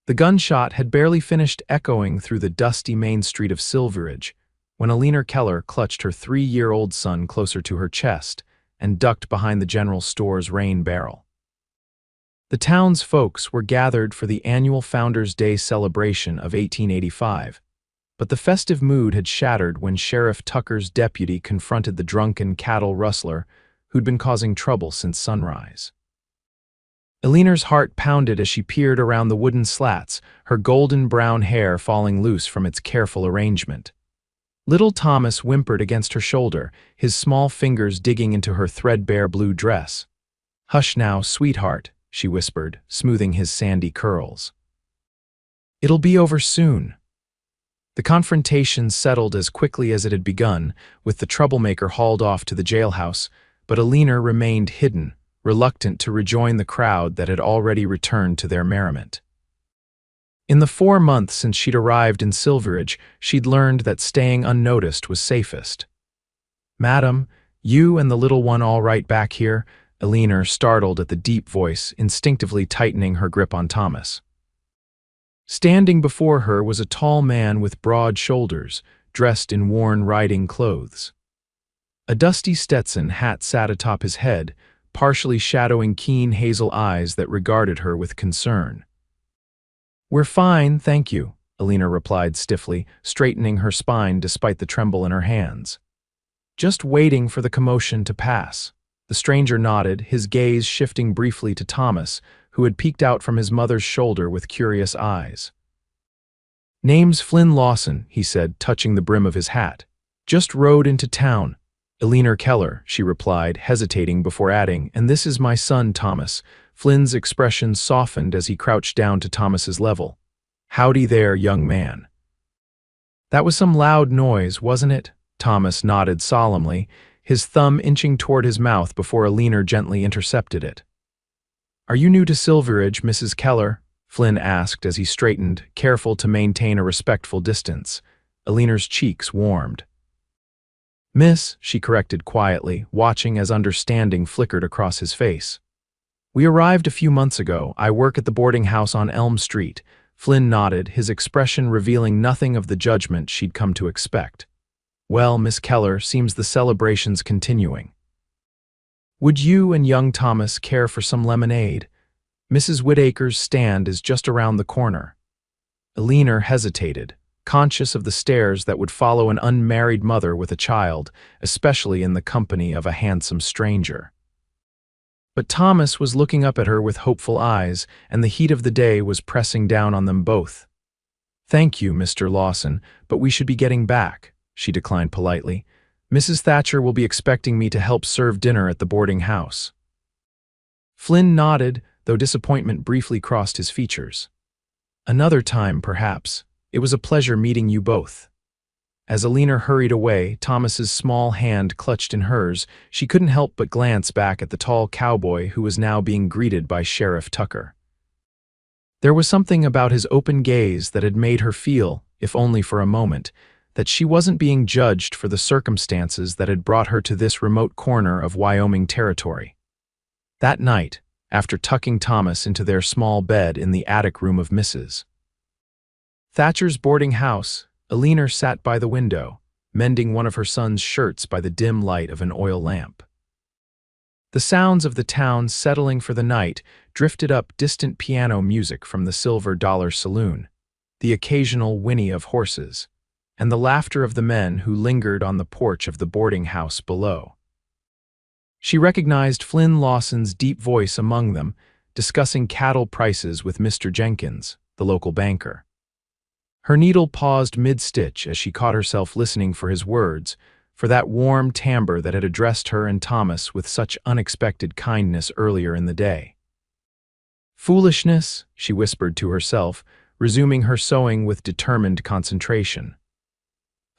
The gunshot had barely finished echoing through the dusty main street of Silveridge when Alina Keller clutched her 3-year-old son closer to her chest and ducked behind the general store's rain barrel. The town's folks were gathered for the annual Founders' Day celebration of 1885, but the festive mood had shattered when Sheriff Tucker's deputy confronted the drunken cattle rustler who'd been causing trouble since sunrise. Alina's heart pounded as she peered around the wooden slats, her golden brown hair falling loose from its careful arrangement. Little Thomas whimpered against her shoulder, his small fingers digging into her threadbare blue dress. "Hush now, sweetheart," she whispered, smoothing his sandy curls. "It'll be over soon." The confrontation settled as quickly as it had begun, with the troublemaker hauled off to the jailhouse, but Alina remained hidden, reluctant to rejoin the crowd that had already returned to their merriment. In the 4 months since she'd arrived in Silveridge, she'd learned that staying unnoticed was safest. "Madam, you and the little one all right back here?" Alina, startled at the deep voice, instinctively tightening her grip on Thomas. Standing before her was a tall man with broad shoulders, dressed in worn riding clothes. A dusty Stetson hat sat atop his head, partially shadowing keen hazel eyes that regarded her with concern. "We're fine, thank you," Alina replied stiffly, straightening her spine despite the tremble in her hands. "Just waiting for the commotion to pass." The stranger nodded, his gaze shifting briefly to Thomas, who had peeked out from his mother's shoulder with curious eyes. "Name's Flynn Lawson," he said, touching the brim of his hat. "Just rode into town." "Alina Keller," she replied, hesitating before adding, "and this is my son, Thomas." Flynn's expression softened as he crouched down to Thomas's level. "Howdy there, young man." "That was some loud noise, wasn't it?" Thomas nodded solemnly, his thumb inching toward his mouth before Alina gently intercepted it. "Are you new to Silveridge, Mrs. Keller?" Flynn asked as he straightened, careful to maintain a respectful distance. Alina's cheeks warmed. "Miss," she corrected quietly, watching as understanding flickered across his face. "We arrived a few months ago. I work at the boarding house on Elm Street." Flynn nodded, his expression revealing nothing of the judgment she'd come to expect. "Well, Miss Keller, seems the celebration's continuing. Would you and young Thomas care for some lemonade? Mrs. Whittaker's stand is just around the corner." Alina hesitated, conscious of the stares that would follow an unmarried mother with a child, especially in the company of a handsome stranger. But Thomas was looking up at her with hopeful eyes, and the heat of the day was pressing down on them both. "Thank you, Mr. Lawson, but we should be getting back," she declined politely. "Mrs. Thatcher will be expecting me to help serve dinner at the boarding house." Flynn nodded, though disappointment briefly crossed his features. "Another time, perhaps. It was a pleasure meeting you both." As Alina hurried away, Thomas's small hand clutched in hers, she couldn't help but glance back at the tall cowboy who was now being greeted by Sheriff Tucker. There was something about his open gaze that had made her feel, if only for a moment, that she wasn't being judged for the circumstances that had brought her to this remote corner of Wyoming territory. That night, after tucking Thomas into their small bed in the attic room of Mrs. Thatcher's boarding house, Alina sat by the window, mending one of her son's shirts by the dim light of an oil lamp. The sounds of the town settling for the night drifted up distant piano music from the Silver Dollar Saloon, the occasional whinny of horses, and the laughter of the men who lingered on the porch of the boarding house below. She recognized Flynn Lawson's deep voice among them, discussing cattle prices with Mr. Jenkins, the local banker. Her needle paused mid-stitch as she caught herself listening for his words, for that warm timbre that had addressed her and Thomas with such unexpected kindness earlier in the day. "Foolishness," she whispered to herself, resuming her sewing with determined concentration.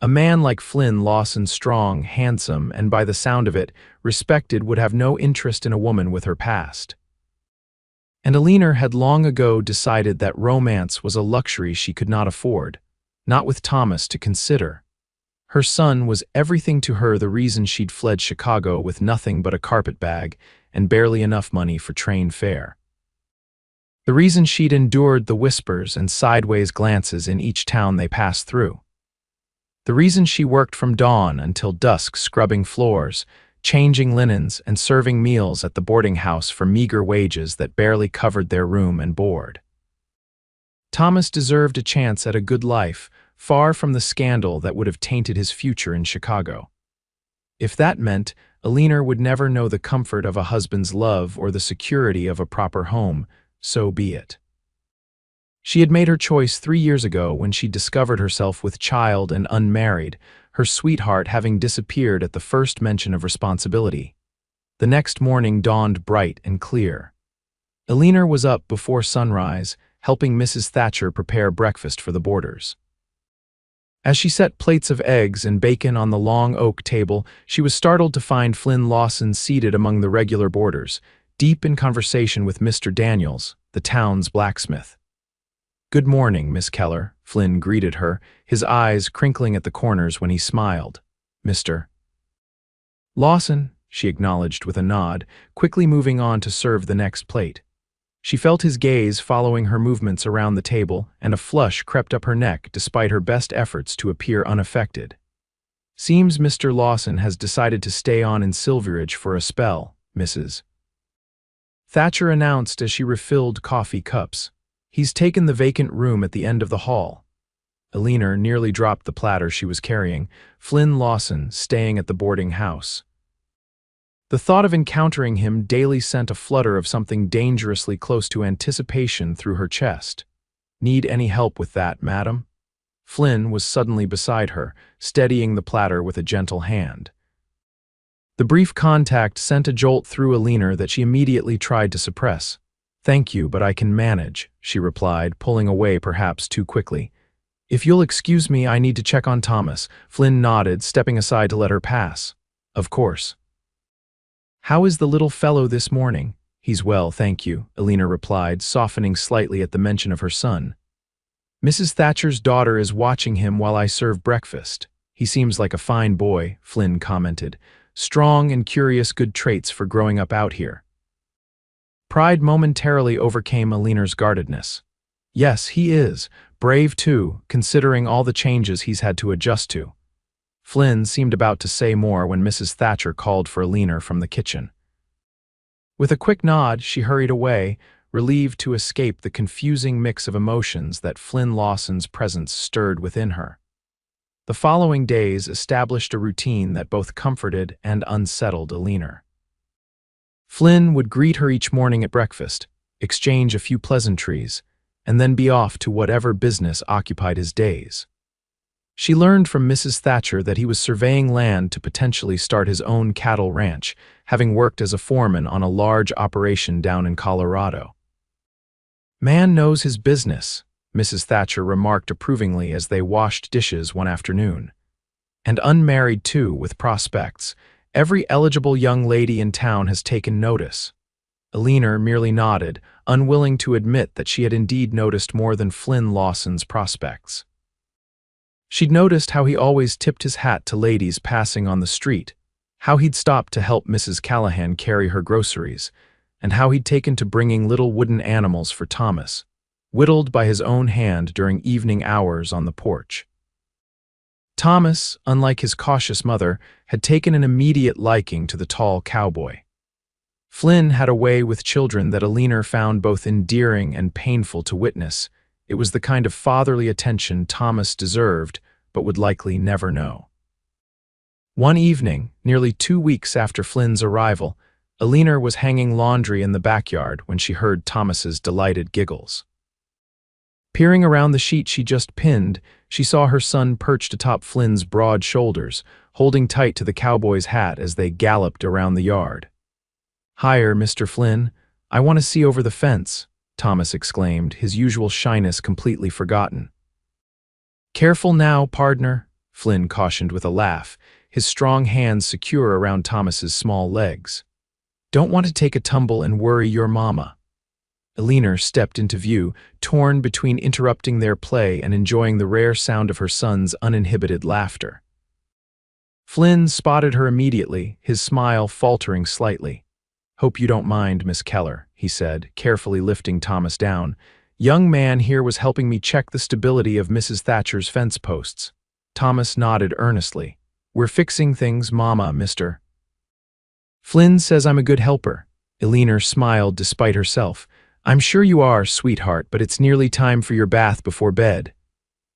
A man like Flynn Lawson, strong, handsome, and by the sound of it, respected, would have no interest in a woman with her past. And Alina had long ago decided that romance was a luxury she could not afford, not with Thomas to consider. Her son was everything to her, the reason she'd fled Chicago with nothing but a carpetbag and barely enough money for train fare. The reason she'd endured the whispers and sideways glances in each town they passed through. The reason she worked from dawn until dusk scrubbing floors, changing linens, and serving meals at the boarding house for meager wages that barely covered their room and board. Thomas deserved a chance at a good life, far from the scandal that would have tainted his future in Chicago. If that meant Alina would never know the comfort of a husband's love or the security of a proper home, so be it. She had made her choice 3 years ago when she discovered herself with child and unmarried, her sweetheart having disappeared at the first mention of responsibility. The next morning dawned bright and clear. Alina was up before sunrise, helping Mrs. Thatcher prepare breakfast for the boarders. As she set plates of eggs and bacon on the long oak table, she was startled to find Flynn Lawson seated among the regular boarders, deep in conversation with Mr. Daniels, the town's blacksmith. "Good morning, Miss Keller," Flynn greeted her, his eyes crinkling at the corners when he smiled. "Mr. Lawson," she acknowledged with a nod, quickly moving on to serve the next plate. She felt his gaze following her movements around the table, and a flush crept up her neck despite her best efforts to appear unaffected. "Seems Mr. Lawson has decided to stay on in Silveridge for a spell, Mrs. Thatcher announced as she refilled coffee cups. "He's taken the vacant room at the end of the hall." Alina nearly dropped the platter she was carrying. Flynn Lawson staying at the boarding house. The thought of encountering him daily sent a flutter of something dangerously close to anticipation through her chest. "Need any help with that, madam?" Flynn was suddenly beside her, steadying the platter with a gentle hand. The brief contact sent a jolt through Alina that she immediately tried to suppress. "Thank you, but I can manage," she replied, pulling away perhaps too quickly. "If you'll excuse me, I need to check on Thomas." Flynn nodded, stepping aside to let her pass. "Of course." "How is the little fellow this morning?" "He's well, thank you," Alina replied, softening slightly at the mention of her son. "Mrs. Thatcher's daughter is watching him while I serve breakfast. He seems like a fine boy," Flynn commented. "Strong and curious, good traits for growing up out here." Pride momentarily overcame Alina's guardedness. "Yes, he is. Brave too, considering all the changes he's had to adjust to." Flynn seemed about to say more when Mrs. Thatcher called for Alina from the kitchen. With a quick nod, she hurried away, relieved to escape the confusing mix of emotions that Flynn Lawson's presence stirred within her. The following days established a routine that both comforted and unsettled Alina. Flynn would greet her each morning at breakfast, exchange a few pleasantries, and then be off to whatever business occupied his days. She learned from Mrs. Thatcher that he was surveying land to potentially start his own cattle ranch, having worked as a foreman on a large operation down in Colorado. "Man knows his business," Mrs. Thatcher remarked approvingly as they washed dishes one afternoon. "And unmarried too, with prospects. Every eligible young lady in town has taken notice." Alina merely nodded, unwilling to admit that she had indeed noticed more than Flynn Lawson's prospects. She'd noticed how he always tipped his hat to ladies passing on the street, how he'd stopped to help Mrs. Callahan carry her groceries, and how he'd taken to bringing little wooden animals for Thomas, whittled by his own hand during evening hours on the porch. Thomas, unlike his cautious mother, had taken an immediate liking to the tall cowboy. Flynn had a way with children that Alina found both endearing and painful to witness. It was the kind of fatherly attention Thomas deserved, but would likely never know. One evening, nearly 2 weeks after Flynn's arrival, Alina was hanging laundry in the backyard when she heard Thomas's delighted giggles. Peering around the sheet she just pinned, she saw her son perched atop Flynn's broad shoulders, holding tight to the cowboy's hat as they galloped around the yard. "Higher, Mr. Flynn. I want to see over the fence," Thomas exclaimed, his usual shyness completely forgotten. "Careful now, pardner," Flynn cautioned with a laugh, his strong hands secure around Thomas's small legs. "Don't want to take a tumble and worry your mama." Alina stepped into view, torn between interrupting their play and enjoying the rare sound of her son's uninhibited laughter. Flynn spotted her immediately, his smile faltering slightly. "Hope you don't mind, Miss Keller," he said, carefully lifting Thomas down. Young man here was helping me check the stability of Mrs. Thatcher's fence posts. Thomas nodded earnestly. We're fixing things, Mama, mister. Flynn says I'm a good helper. Eleanor smiled despite herself. I'm sure you are, sweetheart, but it's nearly time for your bath before bed.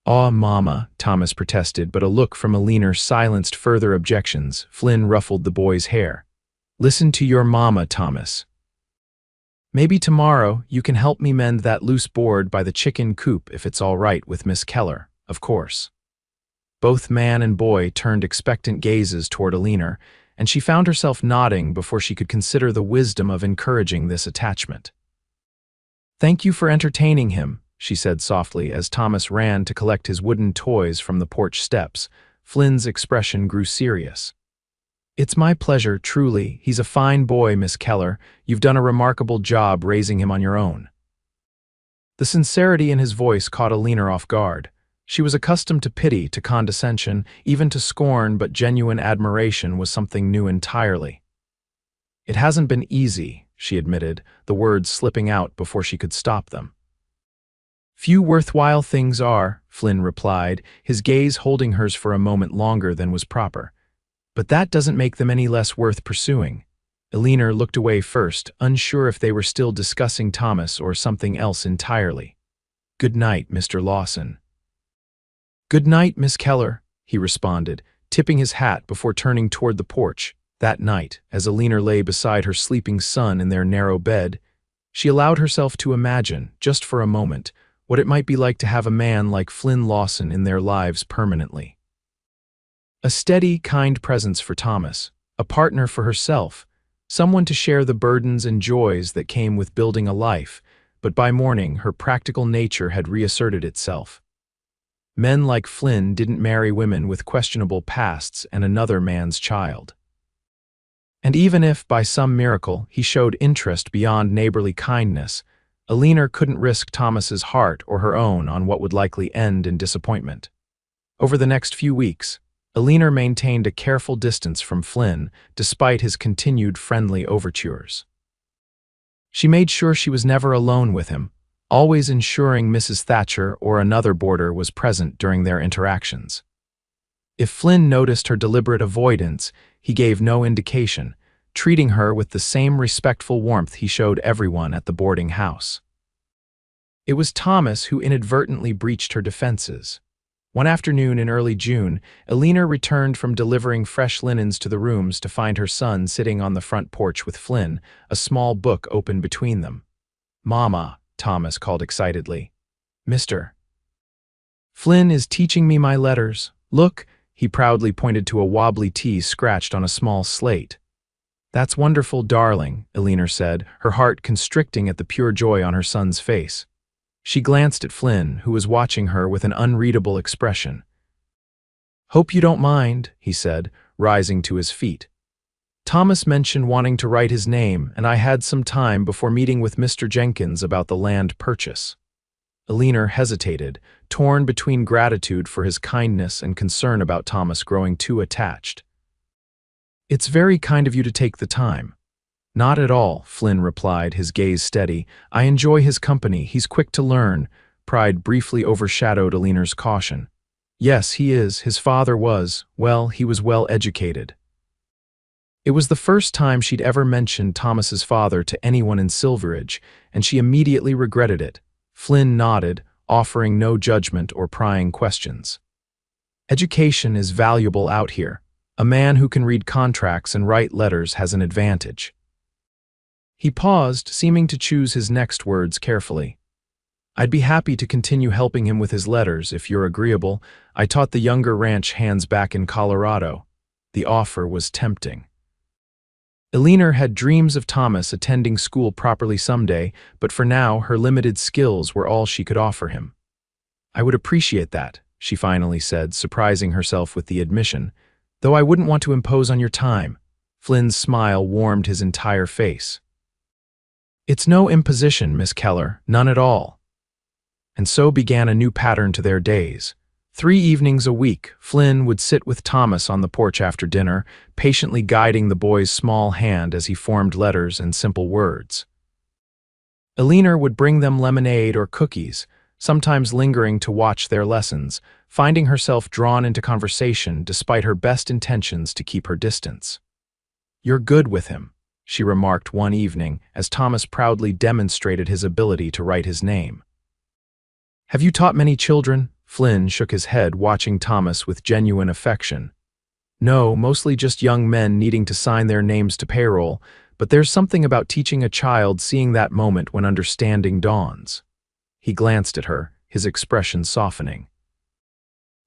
Aw, Mama, Thomas protested, but a look from Eleanor silenced further objections. Flynn ruffled the boy's hair. Listen to your mama, Thomas. Maybe tomorrow you can help me mend that loose board by the chicken coop if it's all right with Miss Keller, of course. Both man and boy turned expectant gazes toward Eleanor, and she found herself nodding before she could consider the wisdom of encouraging this attachment. Thank you for entertaining him, she said softly as Thomas ran to collect his wooden toys from the porch steps. Flynn's expression grew serious. It's my pleasure, truly. He's a fine boy, Miss Keller. You've done a remarkable job raising him on your own. The sincerity in his voice caught Eleanor off guard. She was accustomed to pity, to condescension, even to scorn, but genuine admiration was something new entirely. It hasn't been easy, she admitted, the words slipping out before she could stop them. Few worthwhile things are, Flynn replied, his gaze holding hers for a moment longer than was proper. But that doesn't make them any less worth pursuing. Eleanor looked away first, unsure if they were still discussing Thomas or something else entirely. Good night, Mr. Lawson. Good night, Miss Keller, he responded, tipping his hat before turning toward the porch. That night, as Eleanor lay beside her sleeping son in their narrow bed, she allowed herself to imagine, just for a moment, what it might be like to have a man like Flynn Lawson in their lives permanently. A steady, kind presence for Thomas, a partner for herself, someone to share the burdens and joys that came with building a life, but by morning her practical nature had reasserted itself. Men like Flynn didn't marry women with questionable pasts and another man's child. And even if, by some miracle, he showed interest beyond neighborly kindness, Eleanor couldn't risk Thomas's heart or her own on what would likely end in disappointment. Over the next few weeks, Eleanor maintained a careful distance from Flynn, despite his continued friendly overtures. She made sure she was never alone with him, always ensuring Mrs. Thatcher or another boarder was present during their interactions. If Flynn noticed her deliberate avoidance, he gave no indication, treating her with the same respectful warmth he showed everyone at the boarding house. It was Thomas who inadvertently breached her defenses. One afternoon in early June, Eleanor returned from delivering fresh linens to the rooms to find her son sitting on the front porch with Flynn, a small book open between them. Mama, Thomas called excitedly. Mr. Flynn is teaching me my letters. Look, he proudly pointed to a wobbly T scratched on a small slate. That's wonderful, darling, Eleanor said, her heart constricting at the pure joy on her son's face. She glanced at Flynn, who was watching her with an unreadable expression. Hope you don't mind, he said, rising to his feet. Thomas mentioned wanting to write his name, and I had some time before meeting with Mr. Jenkins about the land purchase. Eleanor hesitated, torn between gratitude for his kindness and concern about Thomas growing too attached. It's very kind of you to take the time. Not at all, Flynn replied, his gaze steady. I enjoy his company. He's quick to learn. Pride briefly overshadowed Eleanor's caution. Yes, he is. His father was. Well, he was well educated. It was the first time she'd ever mentioned Thomas's father to anyone in Silveridge, and she immediately regretted it. Flynn nodded, offering no judgment or prying questions. Education is valuable out here. A man who can read contracts and write letters has an advantage. He paused, seeming to choose his next words carefully. I'd be happy to continue helping him with his letters if you're agreeable. I taught the younger ranch hands back in Colorado. The offer was tempting. Eleanor had dreams of Thomas attending school properly someday, but for now her limited skills were all she could offer him. I would appreciate that, she finally said, surprising herself with the admission, though I wouldn't want to impose on your time. Flynn's smile warmed his entire face. It's no imposition, Miss Keller, none at all. And so began a new pattern to their days. 3 evenings a week, Flynn would sit with Thomas on the porch after dinner, patiently guiding the boy's small hand as he formed letters and simple words. Eleanor would bring them lemonade or cookies, sometimes lingering to watch their lessons, finding herself drawn into conversation despite her best intentions to keep her distance. "You're good with him," she remarked one evening as Thomas proudly demonstrated his ability to write his name. "Have you taught many children?" Flynn shook his head, watching Thomas with genuine affection. "No, mostly just young men needing to sign their names to payroll, but there's something about teaching a child seeing that moment when understanding dawns." He glanced at her, his expression softening.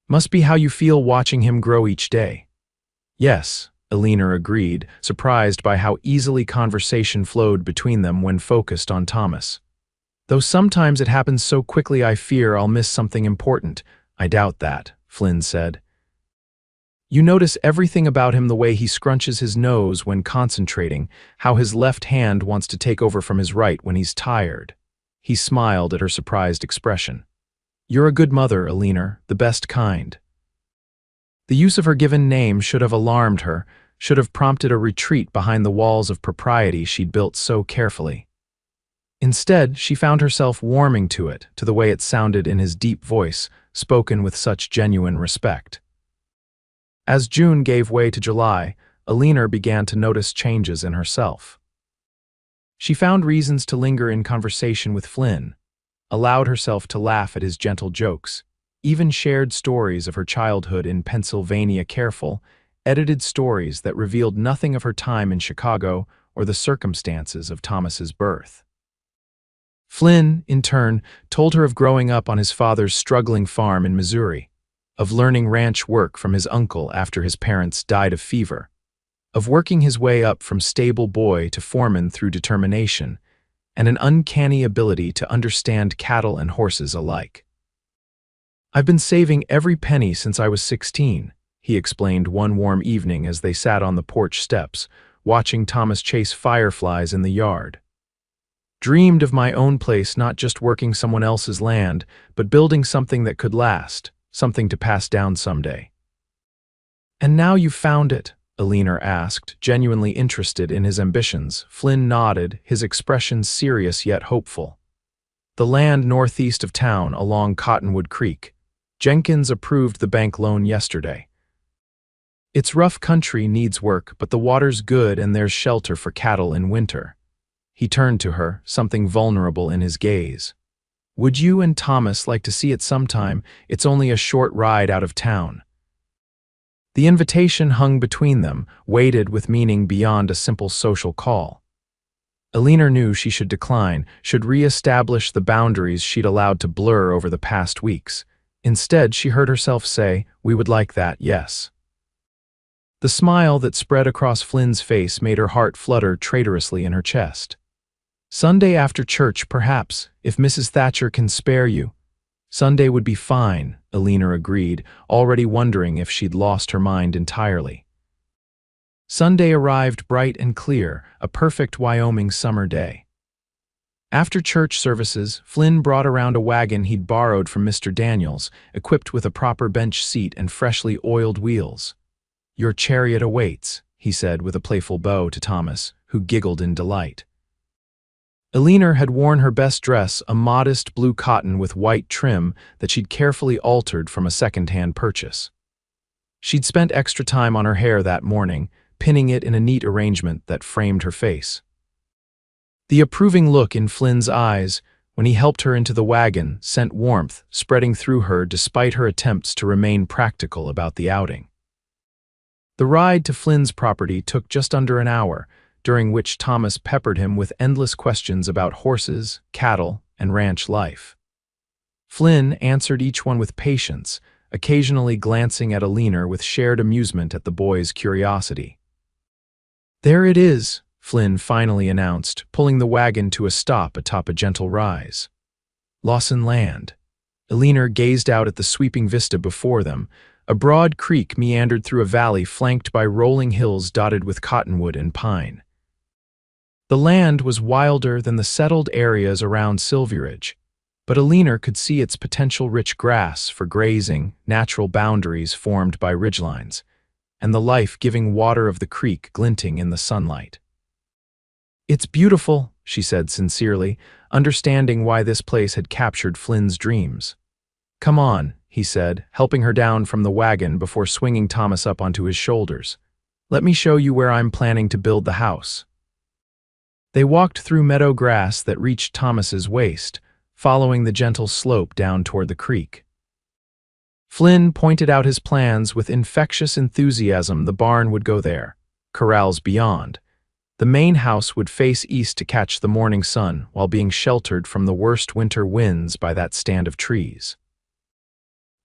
"Must be how you feel watching him grow each day." "Yes," Eleanor agreed, surprised by how easily conversation flowed between them when focused on Thomas. "Though sometimes it happens so quickly I fear I'll miss something important." "I doubt that," Flynn said. "You notice everything about him, the way he scrunches his nose when concentrating, how his left hand wants to take over from his right when he's tired." He smiled at her surprised expression. "You're a good mother, Eleanor, the best kind." The use of her given name should have alarmed her, should have prompted a retreat behind the walls of propriety she'd built so carefully. Instead, she found herself warming to it, to the way it sounded in his deep voice, spoken with such genuine respect. As June gave way to July, Eleanor began to notice changes in herself. She found reasons to linger in conversation with Flynn, allowed herself to laugh at his gentle jokes, even shared stories of her childhood in Pennsylvania, careful, edited stories that revealed nothing of her time in Chicago or the circumstances of Thomas's birth. Flynn, in turn, told her of growing up on his father's struggling farm in Missouri, of learning ranch work from his uncle after his parents died of fever, of working his way up from stable boy to foreman through determination, and an uncanny ability to understand cattle and horses alike. "I've been saving every penny since I was 16, he explained one warm evening as they sat on the porch steps, watching Thomas chase fireflies in the yard. "Dreamed of my own place, not just working someone else's land, but building something that could last, something to pass down someday." "And now you've found it?" Eleanor asked, genuinely interested in his ambitions. Flynn nodded, his expression serious yet hopeful. "The land northeast of town, along Cottonwood Creek. Jenkins approved the bank loan yesterday. It's rough country, needs work, but the water's good and there's shelter for cattle in winter." He turned to her, something vulnerable in his gaze. "Would you and Thomas like to see it sometime? It's only a short ride out of town." The invitation hung between them, weighted with meaning beyond a simple social call. Eleanor knew she should decline, should re-establish the boundaries she'd allowed to blur over the past weeks. Instead, she heard herself say, "We would like that, yes." The smile that spread across Flynn's face made her heart flutter traitorously in her chest. "Sunday after church, perhaps, if Mrs. Thatcher can spare you." "Sunday would be fine," Eleanor agreed, already wondering if she'd lost her mind entirely. Sunday arrived bright and clear, a perfect Wyoming summer day. After church services, Flynn brought around a wagon he'd borrowed from Mr. Daniels, equipped with a proper bench seat and freshly oiled wheels. "Your chariot awaits," he said with a playful bow to Thomas, who giggled in delight. Eleanor had worn her best dress, a modest blue cotton with white trim that she'd carefully altered from a second-hand purchase. She'd spent extra time on her hair that morning, pinning it in a neat arrangement that framed her face. The approving look in Flynn's eyes, when he helped her into the wagon, sent warmth spreading through her despite her attempts to remain practical about the outing. The ride to Flynn's property took just under an hour, during which Thomas peppered him with endless questions about horses, cattle, and ranch life. Flynn answered each one with patience, occasionally glancing at Eleanor with shared amusement at the boy's curiosity. "There it is," Flynn finally announced, pulling the wagon to a stop atop a gentle rise. "Lawson Land." Eleanor gazed out at the sweeping vista before them. A broad creek meandered through a valley flanked by rolling hills dotted with cottonwood and pine. The land was wilder than the settled areas around Silveridge, but Eleanor could see its potential rich grass for grazing, natural boundaries formed by ridgelines, and the life-giving water of the creek glinting in the sunlight. "It's beautiful," she said sincerely, understanding why this place had captured Flynn's dreams. "Come on," he said, helping her down from the wagon before swinging Thomas up onto his shoulders. "Let me show you where I'm planning to build the house." They walked through meadow grass that reached Thomas's waist, following the gentle slope down toward the creek. Flynn pointed out his plans with infectious enthusiasm. The barn would go there, corrals beyond. The main house would face east to catch the morning sun while being sheltered from the worst winter winds by that stand of trees.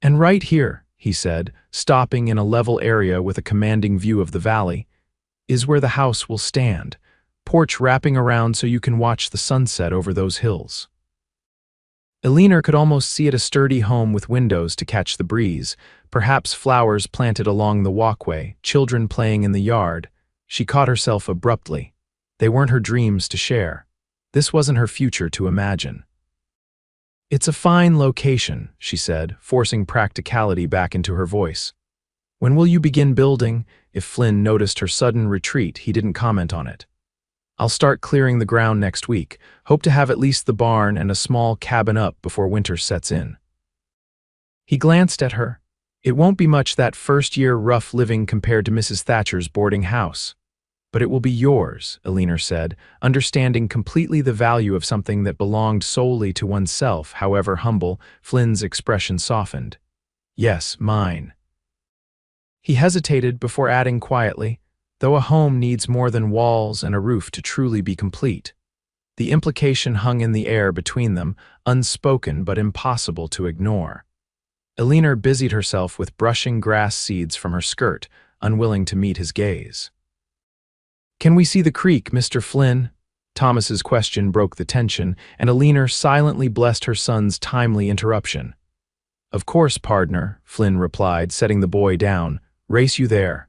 "And right here," he said, stopping in a level area with a commanding view of the valley, "is where the house will stand, porch wrapping around so you can watch the sunset over those hills." Eleanor could almost see it, a sturdy home with windows to catch the breeze, perhaps flowers planted along the walkway, children playing in the yard. She caught herself abruptly. They weren't her dreams to share. This wasn't her future to imagine. "It's a fine location," she said, forcing practicality back into her voice. "When will you begin building?" If Flynn noticed her sudden retreat, he didn't comment on it. "I'll start clearing the ground next week. Hope to have at least the barn and a small cabin up before winter sets in." He glanced at her. "It won't be much that first year rough living compared to Mrs. Thatcher's boarding house. But it will be yours," Eleanor said, understanding completely the value of something that belonged solely to oneself, however humble. Flynn's expression softened. "Yes, mine." He hesitated before adding quietly, "Though a home needs more than walls and a roof to truly be complete." The implication hung in the air between them, unspoken but impossible to ignore. Eleanor busied herself with brushing grass seeds from her skirt, unwilling to meet his gaze. "Can we see the creek, Mr. Flynn?" Thomas's question broke the tension, and Eleanor silently blessed her son's timely interruption. "Of course, pardner," Flynn replied, setting the boy down. "Race you there."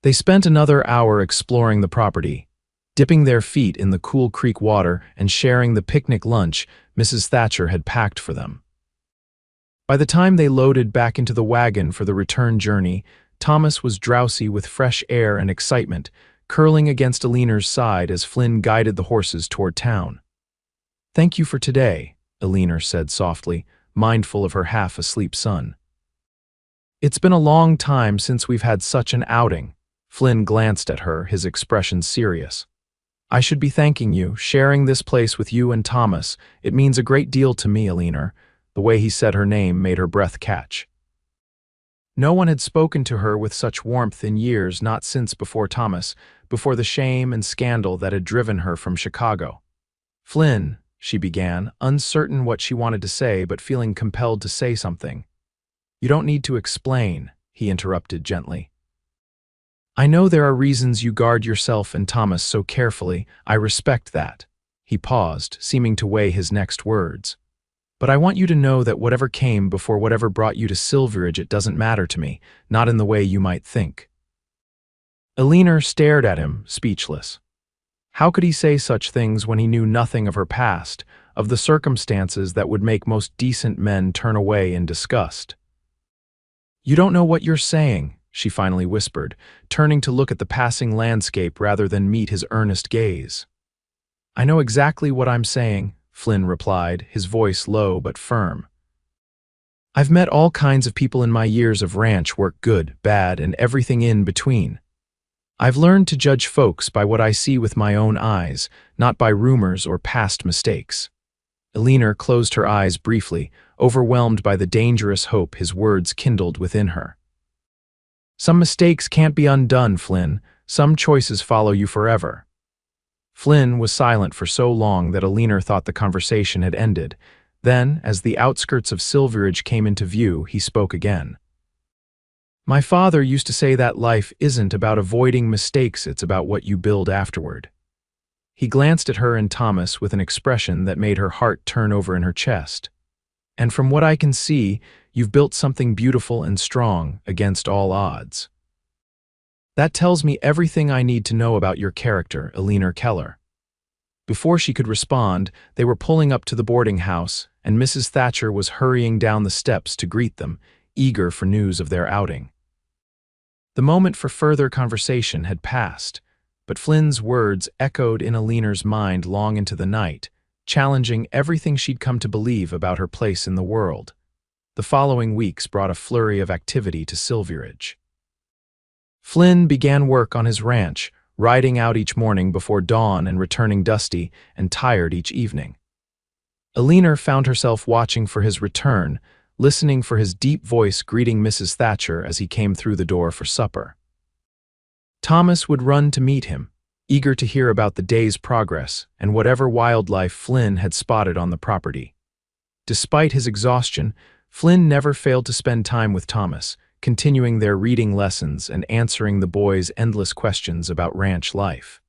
They spent another hour exploring the property, dipping their feet in the cool creek water and sharing the picnic lunch Mrs. Thatcher had packed for them. By the time they loaded back into the wagon for the return journey, Thomas was drowsy with fresh air and excitement, curling against Eleanor's side as Flynn guided the horses toward town. "Thank you for today," Eleanor said softly, mindful of her half-asleep son. "It's been a long time since we've had such an outing." Flynn glanced at her, his expression serious. "I should be thanking you, sharing this place with you and Thomas. It means a great deal to me, Eleanor." The way he said her name made her breath catch. No one had spoken to her with such warmth in years, not since before Thomas, before the shame and scandal that had driven her from Chicago. "Flynn," she began, uncertain what she wanted to say but feeling compelled to say something. "You don't need to explain," he interrupted gently. "I know there are reasons you guard yourself and Thomas so carefully. I respect that." He paused, seeming to weigh his next words. "But I want you to know that whatever came before whatever brought you to Silveridge, it doesn't matter to me, not in the way you might think." Eleanor stared at him, speechless. How could he say such things when he knew nothing of her past, of the circumstances that would make most decent men turn away in disgust? "You don't know what you're saying," she finally whispered, turning to look at the passing landscape rather than meet his earnest gaze. "I know exactly what I'm saying," Flynn replied, his voice low but firm. "I've met all kinds of people in my years of ranch work, good, bad, and everything in between. I've learned to judge folks by what I see with my own eyes, not by rumors or past mistakes." Eleanor closed her eyes briefly, overwhelmed by the dangerous hope his words kindled within her. "Some mistakes can't be undone, Flynn. Some choices follow you forever." Flynn was silent for so long that Eleanor thought the conversation had ended. Then, as the outskirts of Silveridge came into view, he spoke again. "My father used to say that life isn't about avoiding mistakes, it's about what you build afterward." He glanced at her and Thomas with an expression that made her heart turn over in her chest. "And from what I can see, you've built something beautiful and strong against all odds. That tells me everything I need to know about your character, Eleanor Keller." Before she could respond, they were pulling up to the boarding house, and Mrs. Thatcher was hurrying down the steps to greet them, eager for news of their outing. The moment for further conversation had passed. but Flynn's words echoed in Alina's mind long into the night, challenging everything she'd come to believe about her place in the world. The following weeks brought a flurry of activity to Silveridge. Flynn began work on his ranch, riding out each morning before dawn and returning dusty and tired each evening. Alina found herself watching for his return, listening for his deep voice greeting Mrs. Thatcher as he came through the door for supper. Thomas would run to meet him, eager to hear about the day's progress and whatever wildlife Flynn had spotted on the property. Despite his exhaustion, Flynn never failed to spend time with Thomas, continuing their reading lessons and answering the boys' endless questions about ranch life.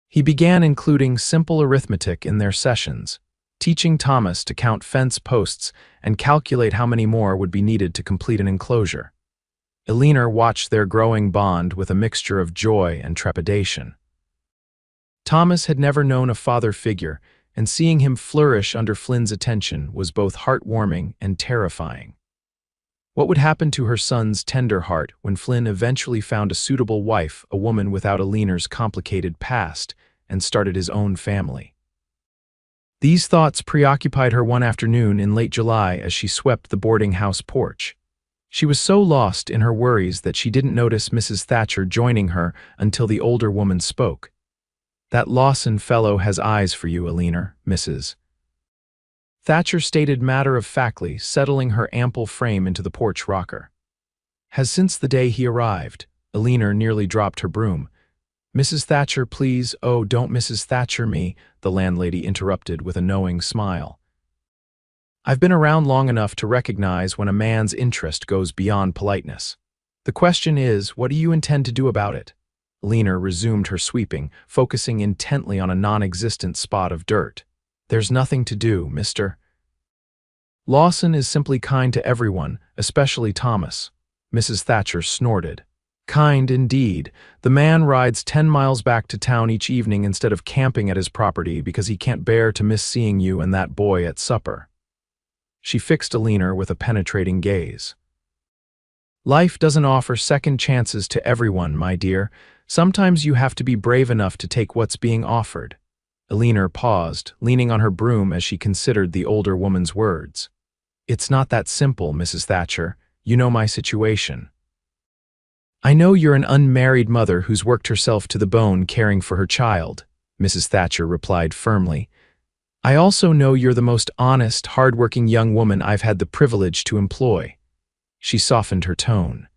He began including simple arithmetic in their sessions, teaching Thomas to count fence posts and calculate how many more would be needed to complete an enclosure. Alina watched their growing bond with a mixture of joy and trepidation. Thomas had never known a father figure, and seeing him flourish under Flynn's attention was both heartwarming and terrifying. What would happen to her son's tender heart when Flynn eventually found a suitable wife, a woman without Alina's complicated past, and started his own family? These thoughts preoccupied her one afternoon in late July as she swept the boarding house porch. She was so lost in her worries that she didn't notice Mrs. Thatcher joining her until the older woman spoke. "That Lawson fellow has eyes for you, Alina, Mrs. Thatcher stated matter-of-factly, settling her ample frame into the porch rocker. "Has since the day he arrived." Alina nearly dropped her broom. "Mrs. Thatcher, please." "Oh, don't Mrs. Thatcher me," the landlady interrupted with a knowing smile. "I've been around long enough to recognize when a man's interest goes beyond politeness. The question is, what do you intend to do about it?" Alina resumed her sweeping, focusing intently on a non-existent spot of dirt. "There's nothing to do, Mr. Lawson is simply kind to everyone, especially Thomas." Mrs. Thatcher snorted. "Kind indeed. The man rides 10 miles back to town each evening instead of camping at his property because he can't bear to miss seeing you and that boy at supper." She fixed Alina with a penetrating gaze. "Life doesn't offer second chances to everyone, my dear. Sometimes you have to be brave enough to take what's being offered." Alina paused, leaning on her broom as she considered the older woman's words. "It's not that simple, Mrs. Thatcher. You know my situation." "I know you're an unmarried mother who's worked herself to the bone caring for her child," Mrs. Thatcher replied firmly. "I also know you're the most honest, hard-working young woman I've had the privilege to employ." She softened her tone.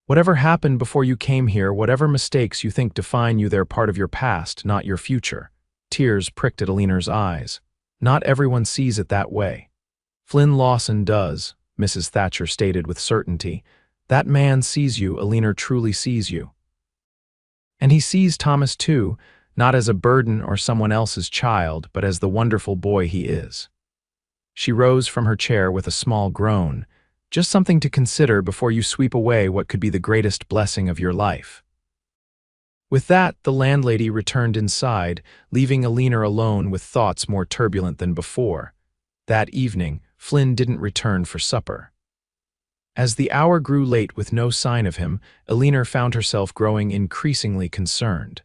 "Whatever happened before you came here, whatever mistakes you think define you, they're part of your past, not your future." Tears pricked at Alina's eyes. "Not everyone sees it that way." "Flynn Lawson does," Mrs. Thatcher stated with certainty. "That man sees you, Alina truly sees you. And he sees Thomas too, not as a burden or someone else's child, but as the wonderful boy he is." She rose from her chair with a small groan. "Just something to consider before you sweep away what could be the greatest blessing of your life." With that, the landlady returned inside, leaving Alina alone with thoughts more turbulent than before. That evening, Flynn didn't return for supper. As the hour grew late with no sign of him, Alina found herself growing increasingly concerned.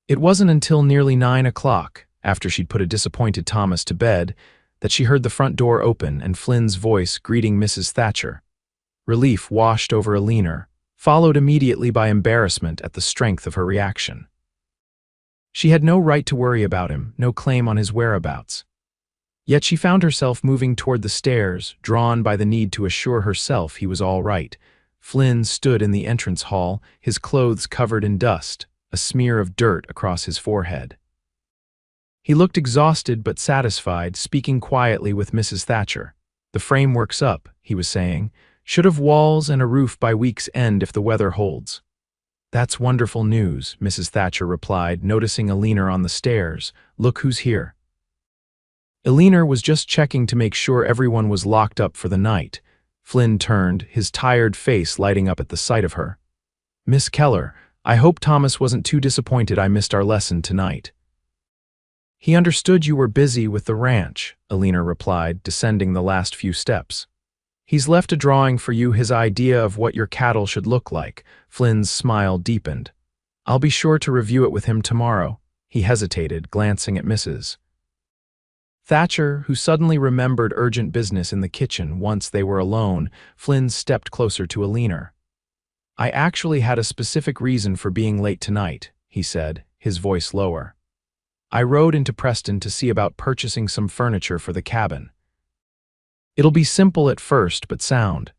It wasn't until nearly 9 o'clock, after she'd put a disappointed Thomas to bed, that she heard the front door open and Flynn's voice greeting Mrs. Thatcher. Relief washed over Alina, followed immediately by embarrassment at the strength of her reaction. She had no right to worry about him, no claim on his whereabouts. Yet she found herself moving toward the stairs, drawn by the need to assure herself he was all right. Flynn stood in the entrance hall, his clothes covered in dust, a smear of dirt across his forehead. He looked exhausted but satisfied, speaking quietly with Mrs. Thatcher. "The framework's up," he was saying. "Should have walls and a roof by week's end if the weather holds." "That's wonderful news," Mrs. Thatcher replied, noticing Alina on the stairs. "Look who's here." Alina was just checking to make sure everyone was locked up for the night. Flynn turned, his tired face lighting up at the sight of her. "Miss Keller, I hope Thomas wasn't too disappointed I missed our lesson tonight." "He understood you were busy with the ranch," Alina replied, descending the last few steps. "He's left a drawing for you, his idea of what your cattle should look like." Flynn's smile deepened. I'll be sure to review it with him tomorrow. He hesitated, glancing at Mrs. Thatcher, who suddenly remembered urgent business in the kitchen once they were alone. Flynn stepped closer to Alina. I actually had a specific reason for being late tonight, he said, his voice lower. I rode into Preston to see about purchasing some furniture for the cabin. It'll be simple at first, but sound.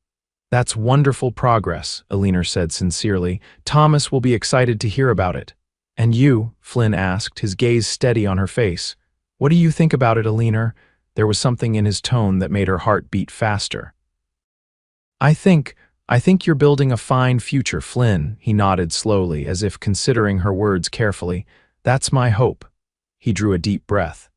That's wonderful progress, Alina said sincerely. Thomas will be excited to hear about it. And you? Flynn asked, his gaze steady on her face. What do you think about it, Alina? There was something in his tone that made her heart beat faster. I think you're building a fine future, Flynn, he nodded slowly, as if considering her words carefully. That's my hope. He drew a deep breath.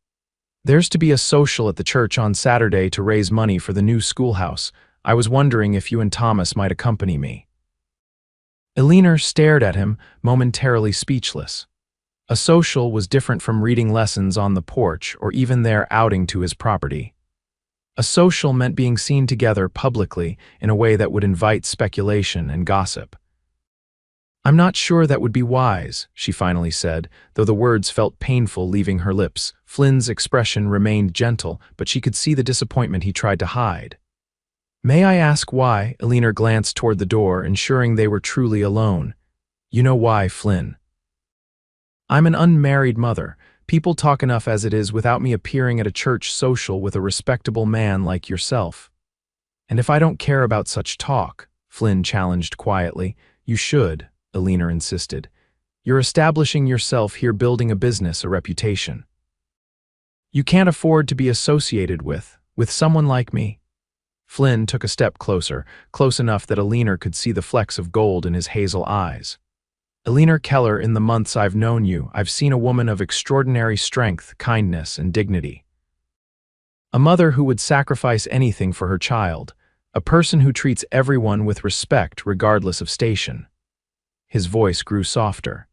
There's to be a social at the church on Saturday to raise money for the new schoolhouse. I was wondering if you and Thomas might accompany me. Alina stared at him, momentarily speechless. A social was different from reading lessons on the porch or even their outing to his property. A social meant being seen together publicly in a way that would invite speculation and gossip. I'm not sure that would be wise, she finally said, though the words felt painful leaving her lips. Flynn's expression remained gentle, but she could see the disappointment he tried to hide. May I ask why? Alina glanced toward the door, ensuring they were truly alone. You know why, Flynn. I'm an unmarried mother. People talk enough as it is without me appearing at a church social with a respectable man like yourself. And if I don't care about such talk, Flynn challenged quietly, you should, Alina insisted. You're establishing yourself here, building a business, a reputation. You can't afford to be associated with someone like me. Flynn took a step closer, close enough that Alina could see the flecks of gold in his hazel eyes. Alina Keller, in the months I've known you, I've seen a woman of extraordinary strength, kindness, and dignity. A mother who would sacrifice anything for her child, a person who treats everyone with respect regardless of station. His voice grew softer.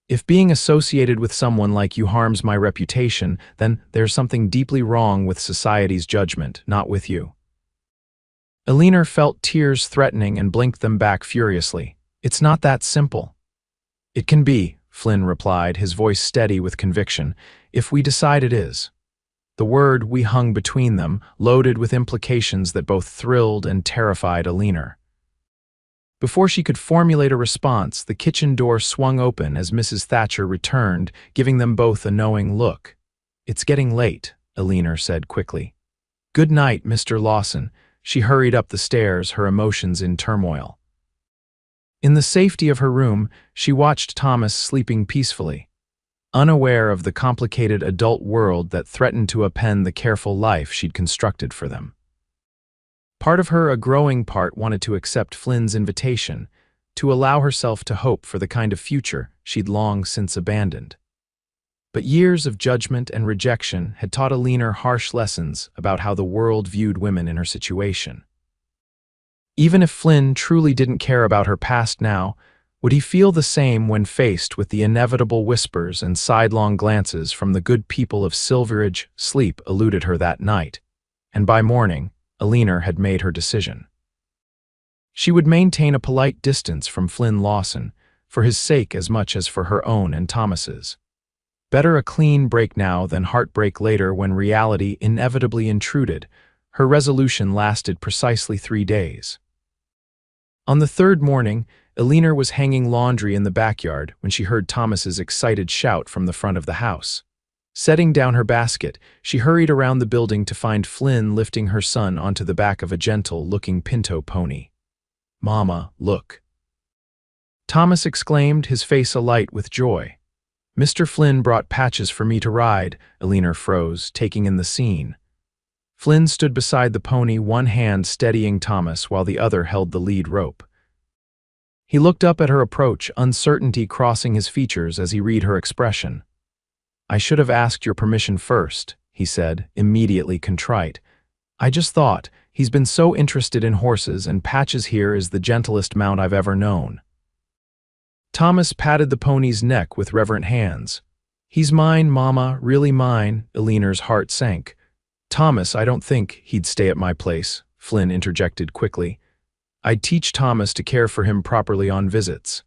If being associated with someone like you harms my reputation, then there's something deeply wrong with society's judgment, not with you. Alina felt tears threatening and blinked them back furiously. It's not that simple. It can be, Flynn replied, his voice steady with conviction, if we decide it is. The word "we" hung between them, loaded with implications that both thrilled and terrified Alina. Before she could formulate a response, the kitchen door swung open as Mrs. Thatcher returned, giving them both a knowing look. It's getting late, Alina said quickly. Good night, Mr. Lawson. She hurried up the stairs, her emotions in turmoil. In the safety of her room, she watched Thomas sleeping peacefully, unaware of the complicated adult world that threatened to upend the careful life she'd constructed for them. Part of her, a growing part, wanted to accept Flynn's invitation, to allow herself to hope for the kind of future she'd long since abandoned. But years of judgment and rejection had taught Alina harsh lessons about how the world viewed women in her situation. Even if Flynn truly didn't care about her past now, would he feel the same when faced with the inevitable whispers and sidelong glances from the good people of Silveridge? Sleep eluded her that night, and by morning, Alina had made her decision. She would maintain a polite distance from Flynn Lawson, for his sake as much as for her own and Thomas's. Better a clean break now than heartbreak later when reality inevitably intruded. Her resolution lasted precisely 3 days. On the third morning, Alina was hanging laundry in the backyard when she heard Thomas's excited shout from the front of the house. Setting down her basket, she hurried around the building to find Flynn lifting her son onto the back of a gentle-looking pinto pony. Mama, look. Thomas exclaimed, his face alight with joy. Mr. Flynn brought Patches for me to ride, Alina froze, taking in the scene. Flynn stood beside the pony, one hand steadying Thomas while the other held the lead rope. He looked up at her approach, uncertainty crossing his features as he read her expression. I should have asked your permission first, he said, immediately contrite. I just thought, he's been so interested in horses and Patches here is the gentlest mount I've ever known. Thomas patted the pony's neck with reverent hands. He's mine, Mama, really mine, Alina's heart sank. Thomas, I don't think he'd stay at my place, Flynn interjected quickly. I'd teach Thomas to care for him properly on visits.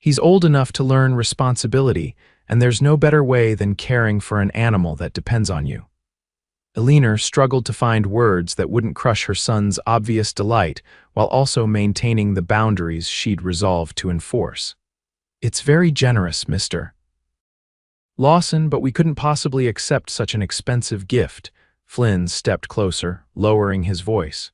He's old enough to learn responsibility, and there's no better way than caring for an animal that depends on you. Eleanor struggled to find words that wouldn't crush her son's obvious delight while also maintaining the boundaries she'd resolved to enforce. It's very generous, Mr. Lawson, but we couldn't possibly accept such an expensive gift. Flynn stepped closer, lowering his voice.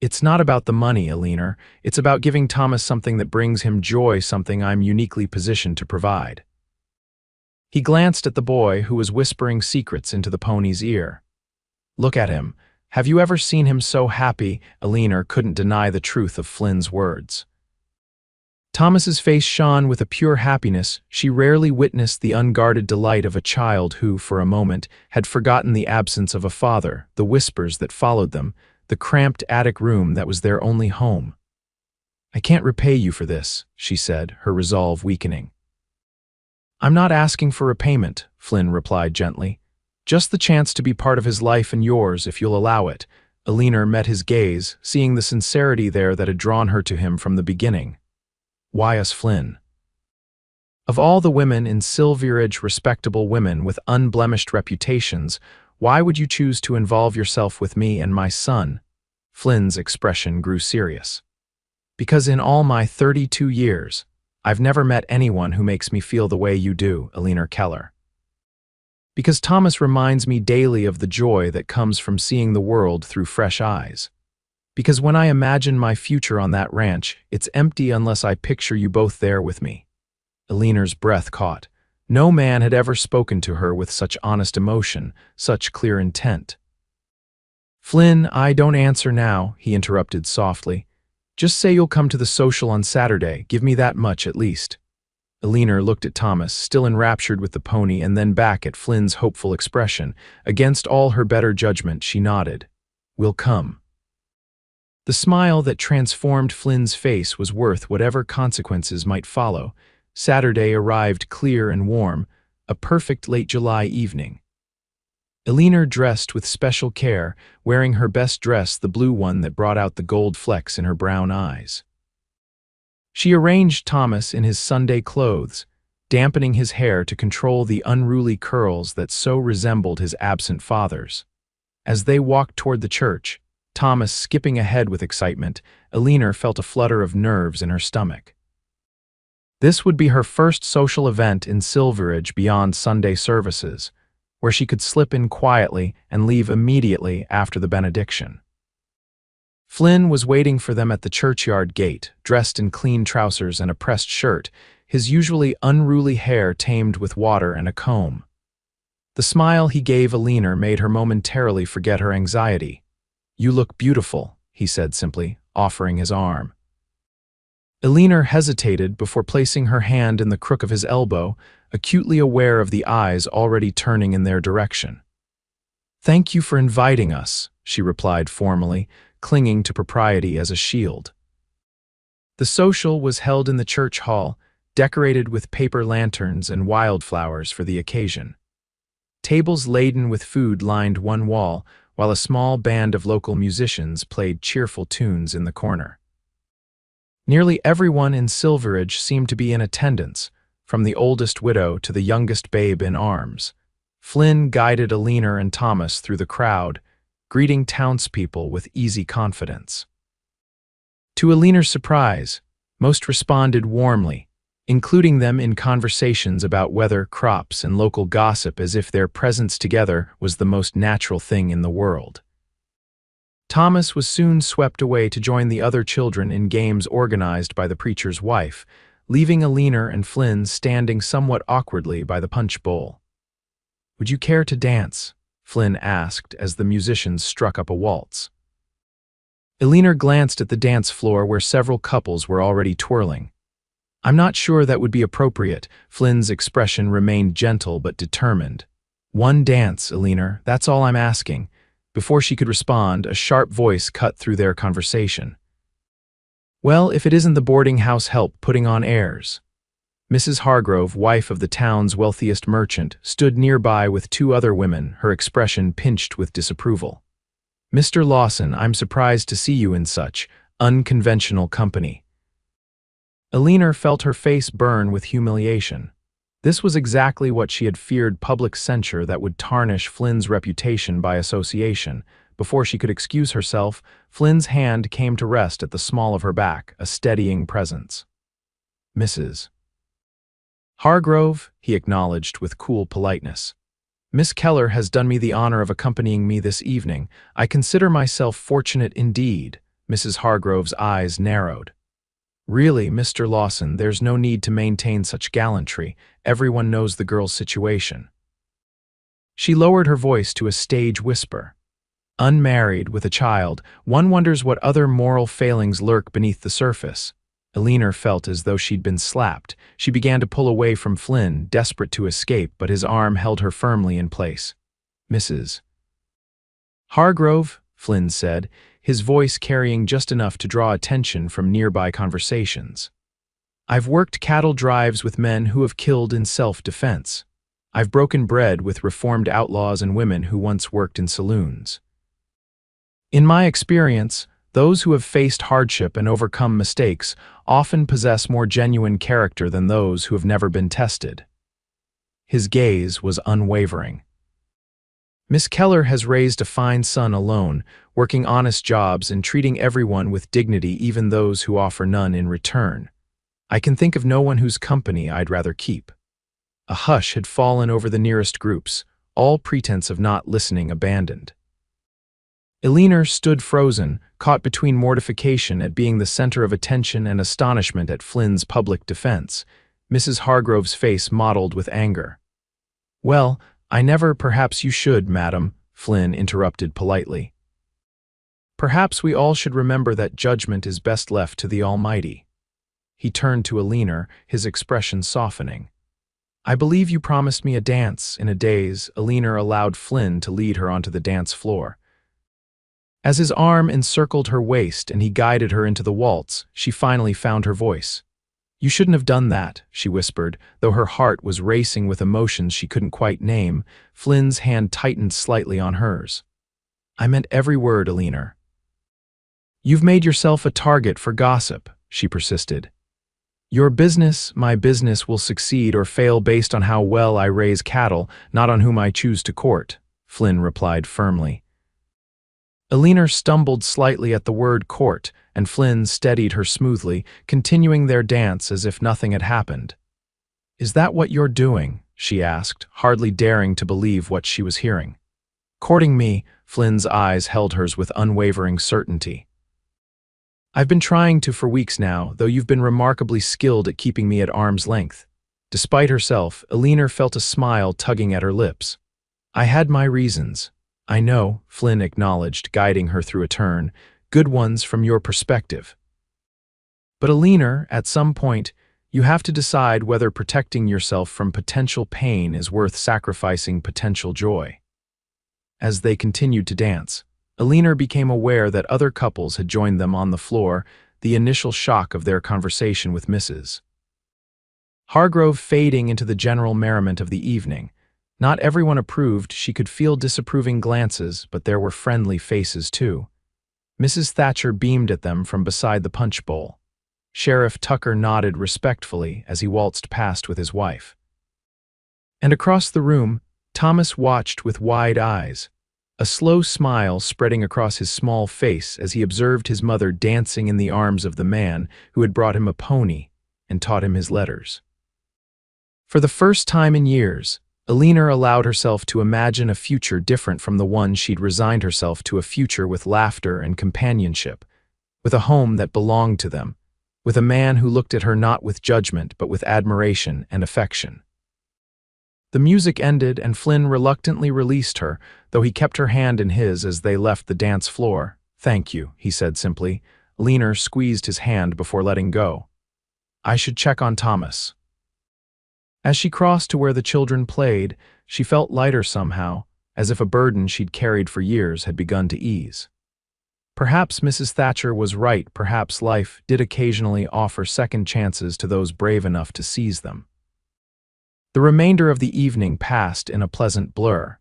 It's not about the money, Eleanor. It's about giving Thomas something that brings him joy, something I'm uniquely positioned to provide. He glanced at the boy who was whispering secrets into the pony's ear. Look at him. Have you ever seen him so happy? Eleanor couldn't deny the truth of Flynn's words. Thomas's face shone with a pure happiness. She rarely witnessed the unguarded delight of a child who, for a moment, had forgotten the absence of a father, the whispers that followed them, the cramped attic room that was their only home. I can't repay you for this, she said, her resolve weakening. I'm not asking for repayment, Flynn replied gently. Just the chance to be part of his life and yours, if you'll allow it. Eleanor met his gaze, seeing the sincerity there that had drawn her to him from the beginning. Why us, Flynn? Of all the women in Silveridge, respectable women with unblemished reputations, why would you choose to involve yourself with me and my son? Flynn's expression grew serious. Because in all my 32 years, I've never met anyone who makes me feel the way you do, Eleanor Keller. Because Thomas reminds me daily of the joy that comes from seeing the world through fresh eyes. Because when I imagine my future on that ranch, it's empty unless I picture you both there with me. Eleanor's breath caught. No man had ever spoken to her with such honest emotion, such clear intent. Flynn, I don't answer now, he interrupted softly. Just say you'll come to the social on Saturday. Give me that much at least. Eleanor looked at Thomas, still enraptured with the pony, and then back at Flynn's hopeful expression. Against all her better judgment, she nodded. We'll come. The smile that transformed Flynn's face was worth whatever consequences might follow. Saturday arrived clear and warm, a perfect late July evening. Eleanor dressed with special care, wearing her best dress, the blue one that brought out the gold flecks in her brown eyes. She arranged Thomas in his Sunday clothes, dampening his hair to control the unruly curls that so resembled his absent father's. As they walked toward the church, Thomas skipping ahead with excitement, Eleanor felt a flutter of nerves in her stomach. This would be her first social event in Silveridge beyond Sunday services, where she could slip in quietly and leave immediately after the benediction. Flynn was waiting for them at the churchyard gate, dressed in clean trousers and a pressed shirt, his usually unruly hair tamed with water and a comb. The smile he gave Eleanor made her momentarily forget her anxiety. You look beautiful, he said simply, offering his arm. Eleanor hesitated before placing her hand in the crook of his elbow, acutely aware of the eyes already turning in their direction. Thank you for inviting us, she replied formally, clinging to propriety as a shield. The social was held in the church hall, decorated with paper lanterns and wildflowers for the occasion. Tables laden with food lined one wall, while a small band of local musicians played cheerful tunes in the corner. Nearly everyone in Silveridge seemed to be in attendance, from the oldest widow to the youngest babe in arms. Flynn guided Eleanor and Thomas through the crowd, greeting townspeople with easy confidence. To Eleanor's surprise, most responded warmly, including them in conversations about weather, crops, and local gossip as if their presence together was the most natural thing in the world. Thomas was soon swept away to join the other children in games organized by the preacher's wife, leaving Eleanor and Flynn standing somewhat awkwardly by the punch bowl. Would you care to dance? Flynn asked as the musicians struck up a waltz. Eleanor glanced at the dance floor where several couples were already twirling. I'm not sure that would be appropriate. Flynn's expression remained gentle but determined. One dance, Eleanor, that's all I'm asking. Before she could respond, a sharp voice cut through their conversation. Well, if it isn't the boarding house help putting on airs. Mrs. Hargrove, wife of the town's wealthiest merchant, stood nearby with two other women, her expression pinched with disapproval. Mr. Lawson, I'm surprised to see you in such unconventional company. Eleanor felt her face burn with humiliation. This was exactly what she had feared: public censure that would tarnish Flynn's reputation by association. Before she could excuse herself, Flynn's hand came to rest at the small of her back, a steadying presence. "Mrs. Hargrove," he acknowledged with cool politeness. "Miss Keller has done me the honor of accompanying me this evening. I consider myself fortunate indeed." Mrs. Hargrove's eyes narrowed. "Really, Mr. Lawson, there's no need to maintain such gallantry. Everyone knows the girl's situation." She lowered her voice to a stage whisper. Unmarried, with a child, one wonders what other moral failings lurk beneath the surface. Eleanor felt as though she'd been slapped. She began to pull away from Flynn, desperate to escape, but his arm held her firmly in place. "Mrs. Hargrove," Flynn said, his voice carrying just enough to draw attention from nearby conversations. "I've worked cattle drives with men who have killed in self-defense. I've broken bread with reformed outlaws and women who once worked in saloons. In my experience, those who have faced hardship and overcome mistakes often possess more genuine character than those who have never been tested." His gaze was unwavering. "Miss Keller has raised a fine son alone, working honest jobs and treating everyone with dignity, even those who offer none in return. I can think of no one whose company I'd rather keep." A hush had fallen over the nearest groups, all pretense of not listening abandoned. Eleanor stood frozen, caught between mortification at being the center of attention and astonishment at Flynn's public defense. Mrs. Hargrove's face mottled with anger. "Well, perhaps you should, madam," Flynn interrupted politely. "Perhaps we all should remember that judgment is best left to the Almighty." He turned to Eleanor, his expression softening. "I believe you promised me a dance." In a daze, Eleanor allowed Flynn to lead her onto the dance floor. As his arm encircled her waist and he guided her into the waltz, she finally found her voice. "You shouldn't have done that," she whispered, though her heart was racing with emotions she couldn't quite name. Flynn's hand tightened slightly on hers. "I meant every word, Eleanor." "You've made yourself a target for gossip," she persisted. "Your business, my business, will succeed or fail based on how well I raise cattle, not on whom I choose to court," Flynn replied firmly. Eleanor stumbled slightly at the word court, and Flynn steadied her smoothly, continuing their dance as if nothing had happened. "Is that what you're doing?" she asked, hardly daring to believe what she was hearing. "Courting me?" Flynn's eyes held hers with unwavering certainty. "I've been trying to for weeks now, though you've been remarkably skilled at keeping me at arm's length." Despite herself, Eleanor felt a smile tugging at her lips. "I had my reasons." "I know," Flynn acknowledged, guiding her through a turn. "Good ones from your perspective. But Eleanor, at some point, you have to decide whether protecting yourself from potential pain is worth sacrificing potential joy." As they continued to dance, Eleanor became aware that other couples had joined them on the floor, the initial shock of their conversation with Mrs. Hargrove fading into the general merriment of the evening. Not everyone approved. She could feel disapproving glances, but there were friendly faces too. Mrs. Thatcher beamed at them from beside the punch bowl. Sheriff Tucker nodded respectfully as he waltzed past with his wife. And across the room, Thomas watched with wide eyes, a slow smile spreading across his small face as he observed his mother dancing in the arms of the man who had brought him a pony and taught him his letters. For the first time in years, Eleanor allowed herself to imagine a future different from the one she'd resigned herself to, a future with laughter and companionship, with a home that belonged to them, with a man who looked at her not with judgment but with admiration and affection. The music ended and Flynn reluctantly released her, though he kept her hand in his as they left the dance floor. "Thank you," he said simply. Eleanor squeezed his hand before letting go. "I should check on Thomas." As she crossed to where the children played, she felt lighter somehow, as if a burden she'd carried for years had begun to ease. Perhaps Mrs. Thatcher was right. Perhaps life did occasionally offer second chances to those brave enough to seize them. The remainder of the evening passed in a pleasant blur.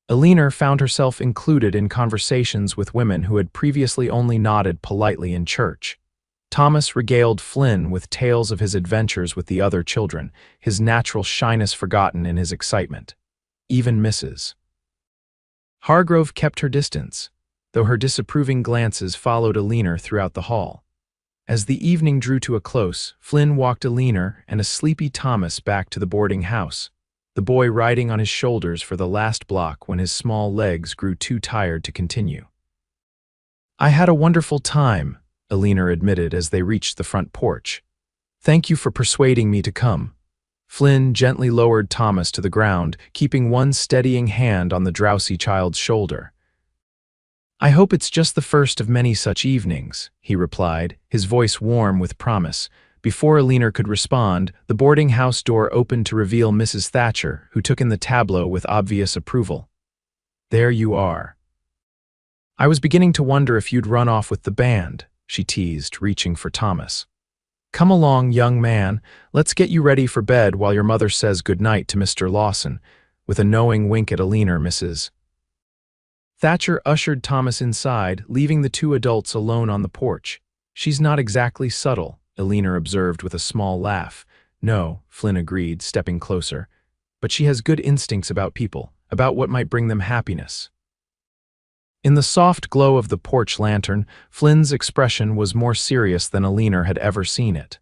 Eleanor found herself included in conversations with women who had previously only nodded politely in church. Thomas regaled Flynn with tales of his adventures with the other children, his natural shyness forgotten in his excitement. Even Mrs. Hargrove kept her distance, though her disapproving glances followed Alina throughout the hall. As the evening drew to a close, Flynn walked Alina and a sleepy Thomas back to the boarding house, the boy riding on his shoulders for the last block when his small legs grew too tired to continue. "I had a wonderful time," Alina admitted as they reached the front porch. "Thank you for persuading me to come." Flynn gently lowered Thomas to the ground, keeping one steadying hand on the drowsy child's shoulder. "I hope it's just the first of many such evenings," he replied, his voice warm with promise. Before Alina could respond, the boarding house door opened to reveal Mrs. Thatcher, who took in the tableau with obvious approval. "There you are. I was beginning to wonder if you'd run off with the band," she teased, reaching for Thomas. "Come along, young man. Let's get you ready for bed while your mother says goodnight to Mr. Lawson," with a knowing wink at Alina. Mrs. Thatcher ushered Thomas inside, leaving the two adults alone on the porch. "She's not exactly subtle," Alina observed with a small laugh. "No," Flynn agreed, stepping closer. "But she has good instincts about people, about what might bring them happiness." In the soft glow of the porch lantern, Flynn's expression was more serious than Alina had ever seen it.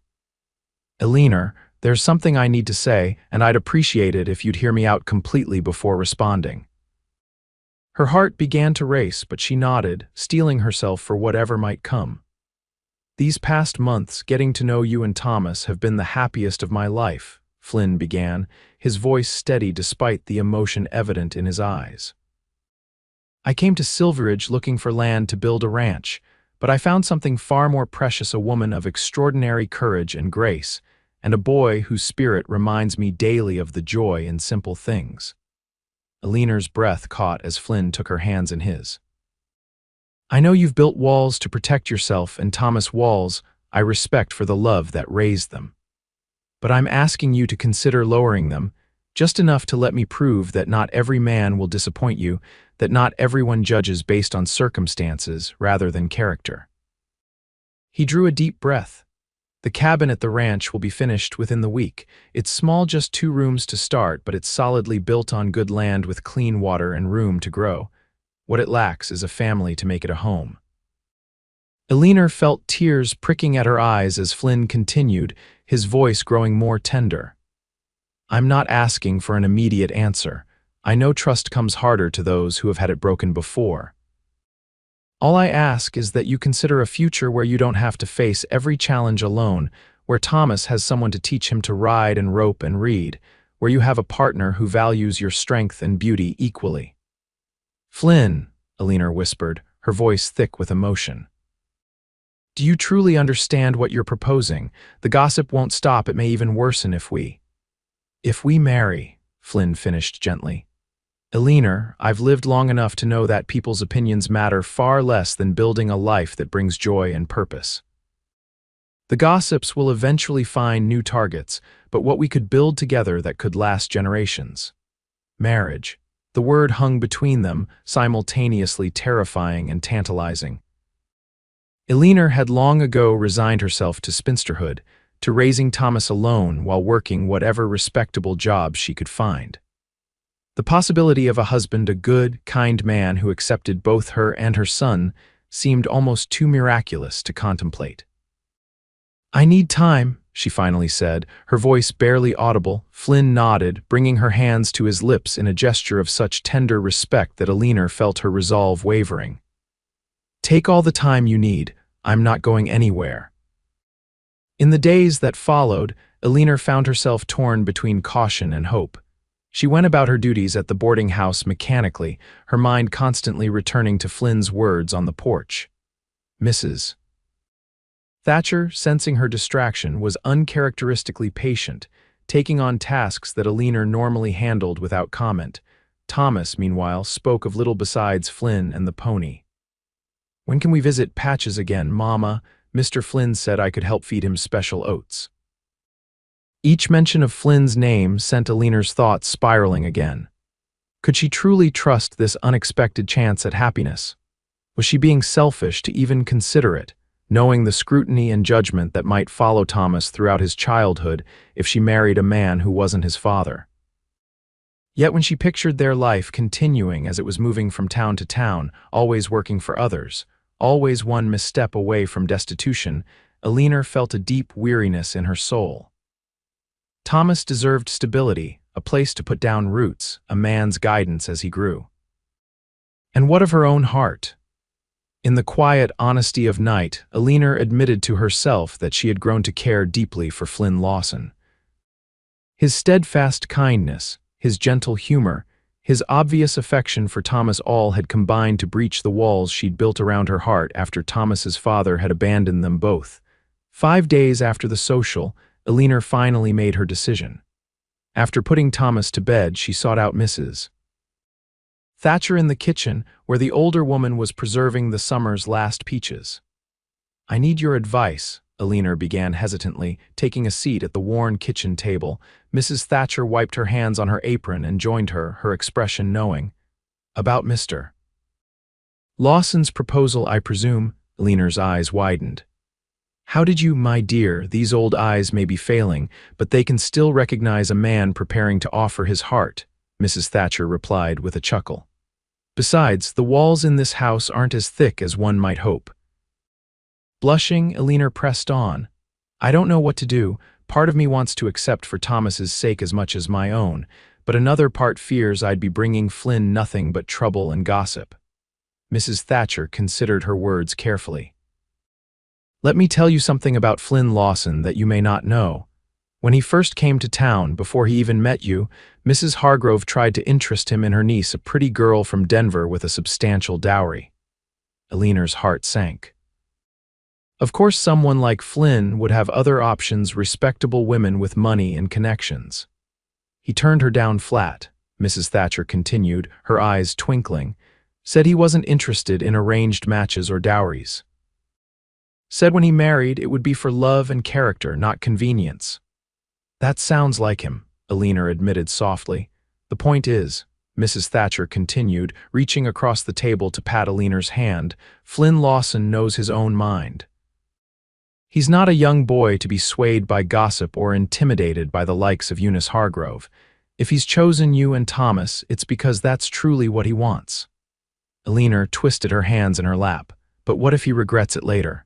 "Alina, there's something I need to say, and I'd appreciate it if you'd hear me out completely before responding." Her heart began to race, but she nodded, steeling herself for whatever might come. "These past months, getting to know you and Thomas have been the happiest of my life," Flynn began, his voice steady despite the emotion evident in his eyes. "I came to Silveridge looking for land to build a ranch, but I found something far more precious: a woman of extraordinary courage and grace, and a boy whose spirit reminds me daily of the joy in simple things." Alina's breath caught as Flynn took her hands in his. "I know you've built walls to protect yourself and Thomas, walls I respect for the love that raised them. But I'm asking you to consider lowering them, just enough to let me prove that not every man will disappoint you, that not everyone judges based on circumstances rather than character." He drew a deep breath. "The cabin at the ranch will be finished within the week. It's small, just 2 rooms to start, but it's solidly built on good land with clean water and room to grow. What it lacks is a family to make it a home." Alina felt tears pricking at her eyes as Flynn continued, his voice growing more tender. "I'm not asking for an immediate answer. I know trust comes harder to those who have had it broken before. All I ask is that you consider a future where you don't have to face every challenge alone, where Thomas has someone to teach him to ride and rope and read, where you have a partner who values your strength and beauty equally." "Flynn," Alina whispered, her voice thick with emotion. "Do you truly understand what you're proposing? The gossip won't stop, it may even worsen if we marry," Flynn finished gently. "Alina, I've lived long enough to know that people's opinions matter far less than building a life that brings joy and purpose. The gossips will eventually find new targets, but what we could build together that could last generations. Marriage." The word hung between them, simultaneously terrifying and tantalizing. Alina had long ago resigned herself to spinsterhood, to raising Thomas alone while working whatever respectable job she could find. The possibility of a husband, a good, kind man who accepted both her and her son, seemed almost too miraculous to contemplate. "I need time," she finally said, her voice barely audible. Flynn nodded, bringing her hands to his lips in a gesture of such tender respect that Alina felt her resolve wavering. "Take all the time you need. I'm not going anywhere." In the days that followed, Alina found herself torn between caution and hope. She went about her duties at the boarding house mechanically, her mind constantly returning to Flynn's words on the porch. Mrs. Thatcher, sensing her distraction, was uncharacteristically patient, taking on tasks that Alina normally handled without comment. Thomas, meanwhile, spoke of little besides Flynn and the pony. "When can we visit Patches again, Mama? Mr. Flynn said I could help feed him special oats." Each mention of Flynn's name sent Alina's thoughts spiraling again. Could she truly trust this unexpected chance at happiness? Was she being selfish to even consider it, knowing the scrutiny and judgment that might follow Thomas throughout his childhood if she married a man who wasn't his father. Yet when she pictured their life continuing as it was moving from town to town, always working for others, always one misstep away from destitution, Eleanor felt a deep weariness in her soul. Thomas deserved stability, a place to put down roots, a man's guidance as he grew. And what of her own heart? In the quiet honesty of night, Eleanor admitted to herself that she had grown to care deeply for Flynn Lawson. His steadfast kindness, his gentle humor, his obvious affection for Thomas all had combined to breach the walls she'd built around her heart after Thomas's father had abandoned them both. 5 days after the social, Eleanor finally made her decision. After putting Thomas to bed, she sought out Mrs. Thatcher in the kitchen, where the older woman was preserving the summer's last peaches. "I need your advice," Eleanor began hesitantly, taking a seat at the worn kitchen table. Mrs. Thatcher wiped her hands on her apron and joined her, her expression knowing. "About Mr. Lawson's proposal, I presume?" Eleanor's eyes widened. "How did you, my dear? These old eyes may be failing, but they can still recognize a man preparing to offer his heart," Mrs. Thatcher replied with a chuckle. "Besides, the walls in this house aren't as thick as one might hope." Blushing, Eleanor pressed on. "I don't know what to do. Part of me wants to accept for Thomas's sake as much as my own, but another part fears I'd be bringing Flynn nothing but trouble and gossip." Mrs. Thatcher considered her words carefully. "Let me tell you something about Flynn Lawson that you may not know. When he first came to town, before he even met you, Mrs. Hargrove tried to interest him in her niece, a pretty girl from Denver with a substantial dowry." Eleanor's heart sank. Of course, someone like Flynn would have other options, respectable women with money and connections. "He turned her down flat," Mrs. Thatcher continued, her eyes twinkling. "Said he wasn't interested in arranged matches or dowries. Said when he married, it would be for love and character, not convenience." "That sounds like him," Eleanor admitted softly. "The point is," Mrs. Thatcher continued, reaching across the table to pat Eleanor's hand, "Flynn Lawson knows his own mind. He's not a young boy to be swayed by gossip or intimidated by the likes of Eunice Hargrove. If he's chosen you and Thomas, it's because that's truly what he wants." Eleanor twisted her hands in her lap. "But what if he regrets it later?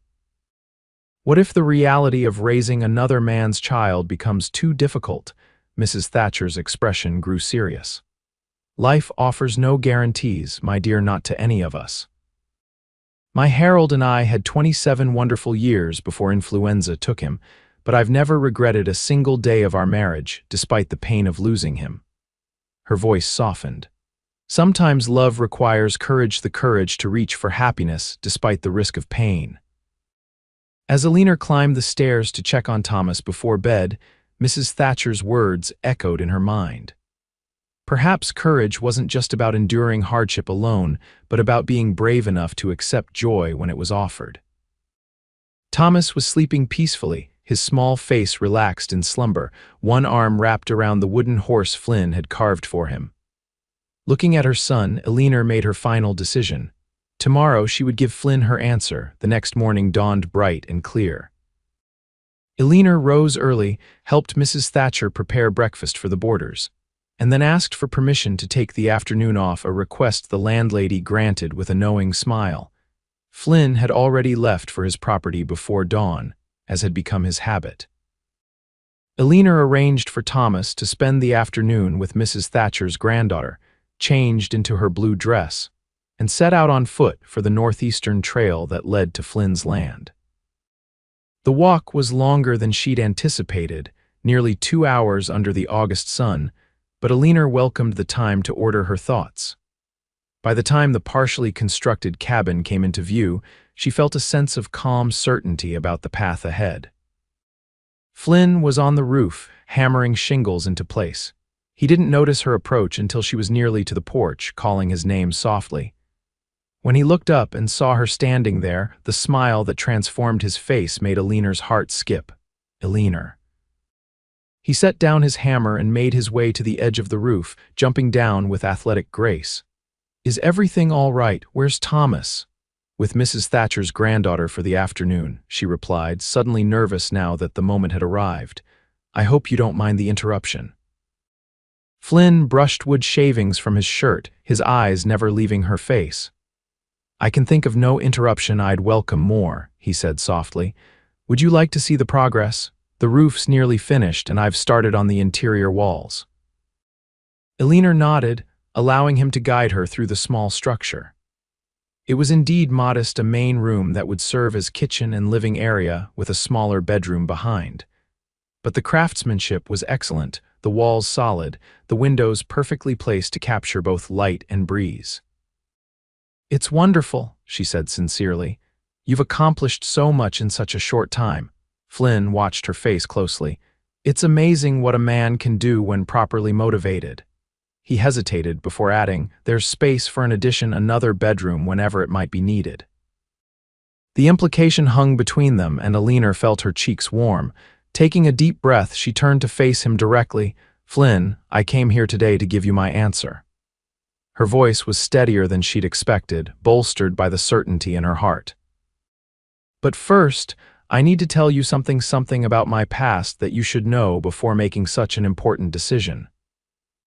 What if the reality of raising another man's child becomes too difficult?" Mrs. Thatcher's expression grew serious. "Life offers no guarantees, my dear, not to any of us. My Harold and I had 27 wonderful years before influenza took him, but I've never regretted a single day of our marriage, despite the pain of losing him." Her voice softened. "Sometimes love requires courage, the courage to reach for happiness despite the risk of pain." As Eleanor climbed the stairs to check on Thomas before bed, Mrs. Thatcher's words echoed in her mind. Perhaps courage wasn't just about enduring hardship alone, but about being brave enough to accept joy when it was offered. Thomas was sleeping peacefully, his small face relaxed in slumber, one arm wrapped around the wooden horse Flynn had carved for him. Looking at her son, Eleanor made her final decision. Tomorrow she would give Flynn her answer. The next morning dawned bright and clear. Eleanor rose early, helped Mrs. Thatcher prepare breakfast for the boarders, and then asked for permission to take the afternoon off, a request the landlady granted with a knowing smile. Flynn had already left for his property before dawn, as had become his habit. Eleanor arranged for Thomas to spend the afternoon with Mrs. Thatcher's granddaughter, changed into her blue dress, and set out on foot for the northeastern trail that led to Flynn's land. The walk was longer than she'd anticipated, nearly 2 hours under the August sun, but Eleanor welcomed the time to order her thoughts. By the time the partially constructed cabin came into view, she felt a sense of calm certainty about the path ahead. Flynn was on the roof, hammering shingles into place. He didn't notice her approach until she was nearly to the porch, calling his name softly. When he looked up and saw her standing there, the smile that transformed his face made Eleanor's heart skip. Eleanor. He set down his hammer and made his way to the edge of the roof, jumping down with athletic grace. "Is everything all right? Where's Thomas?" With Mrs. Thatcher's granddaughter for the afternoon, she replied, suddenly nervous now that the moment had arrived. I hope you don't mind the interruption. Flynn brushed wood shavings from his shirt, his eyes never leaving her face. I can think of no interruption I'd welcome more, he said softly. Would you like to see the progress? The roof's nearly finished and I've started on the interior walls. Elena nodded, allowing him to guide her through the small structure. It was indeed modest, a main room that would serve as kitchen and living area with a smaller bedroom behind. But the craftsmanship was excellent, the walls solid, the windows perfectly placed to capture both light and breeze. It's wonderful, she said sincerely. You've accomplished so much in such a short time. Flynn watched her face closely. It's amazing what a man can do when properly motivated. He hesitated before adding, there's space for an addition, another bedroom whenever it might be needed. The implication hung between them, and Elena felt her cheeks warm. Taking a deep breath, she turned to face him directly. Flynn, I came here today to give you my answer. Her voice was steadier than she'd expected, bolstered by the certainty in her heart. But first, I need to tell you something about my past that you should know before making such an important decision.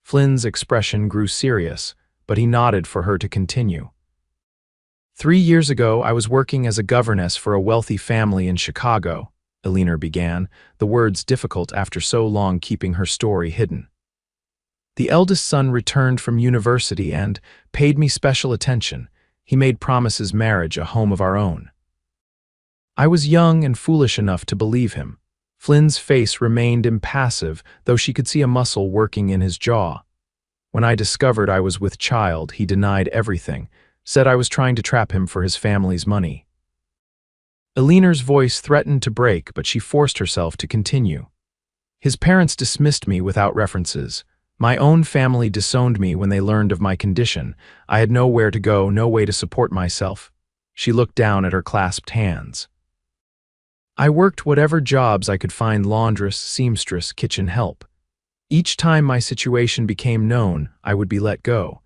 Flynn's expression grew serious, but he nodded for her to continue. 3 years ago, I was working as a governess for a wealthy family in Chicago, Elena began, the words difficult after so long keeping her story hidden. The eldest son returned from university and paid me special attention. He made promises marriage, a home of our own. I was young and foolish enough to believe him. Flynn's face remained impassive, though she could see a muscle working in his jaw. When I discovered I was with child, he denied everything, said I was trying to trap him for his family's money. Elena's voice threatened to break, but she forced herself to continue. His parents dismissed me without references. My own family disowned me when they learned of my condition. I had nowhere to go, no way to support myself. She looked down at her clasped hands. I worked whatever jobs I could find, laundress, seamstress, kitchen help. Each time my situation became known, I would be let go.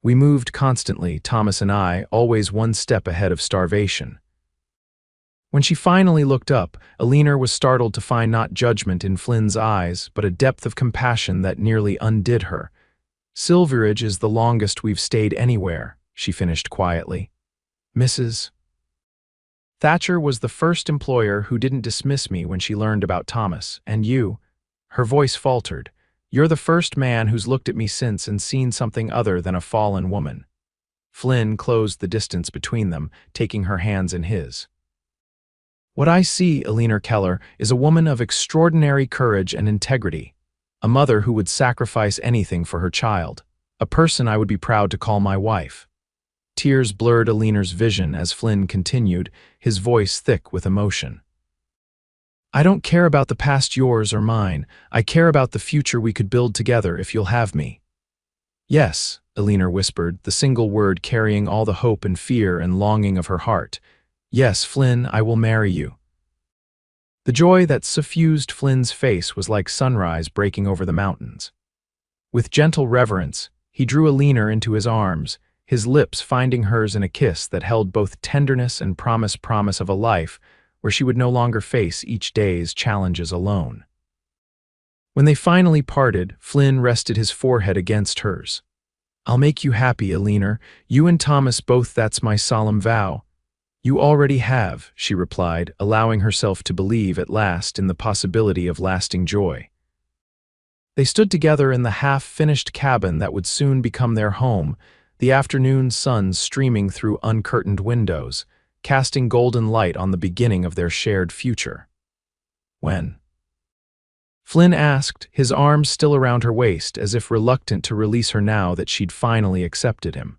We moved constantly, Thomas and I, always one step ahead of starvation. When she finally looked up, Elena was startled to find not judgment in Flynn's eyes, but a depth of compassion that nearly undid her. Silveridge is the longest we've stayed anywhere, she finished quietly. Mrs. Thatcher was the first employer who didn't dismiss me when she learned about Thomas, and you, her voice faltered, you're the first man who's looked at me since and seen something other than a fallen woman. Flynn closed the distance between them, taking her hands in his. What I see, Elena Keller, is a woman of extraordinary courage and integrity, a mother who would sacrifice anything for her child, a person I would be proud to call my wife. Tears blurred Elena's vision as Flynn continued, his voice thick with emotion. I don't care about the past, yours or mine. I care about the future we could build together if you'll have me. Yes, Elena whispered, the single word carrying all the hope and fear and longing of her heart. Yes, Flynn, I will marry you. The joy that suffused Flynn's face was like sunrise breaking over the mountains. With gentle reverence, he drew Elena into his arms, his lips finding hers in a kiss that held both tenderness and promise of a life where she would no longer face each day's challenges alone. When they finally parted, Flynn rested his forehead against hers. I'll make you happy, Elena. You and Thomas both, that's my solemn vow. You already have, she replied, allowing herself to believe at last in the possibility of lasting joy. They stood together in the half-finished cabin that would soon become their home, the afternoon sun streaming through uncurtained windows, casting golden light on the beginning of their shared future. When? Flynn asked, his arms still around her waist, as if reluctant to release her now that she'd finally accepted him.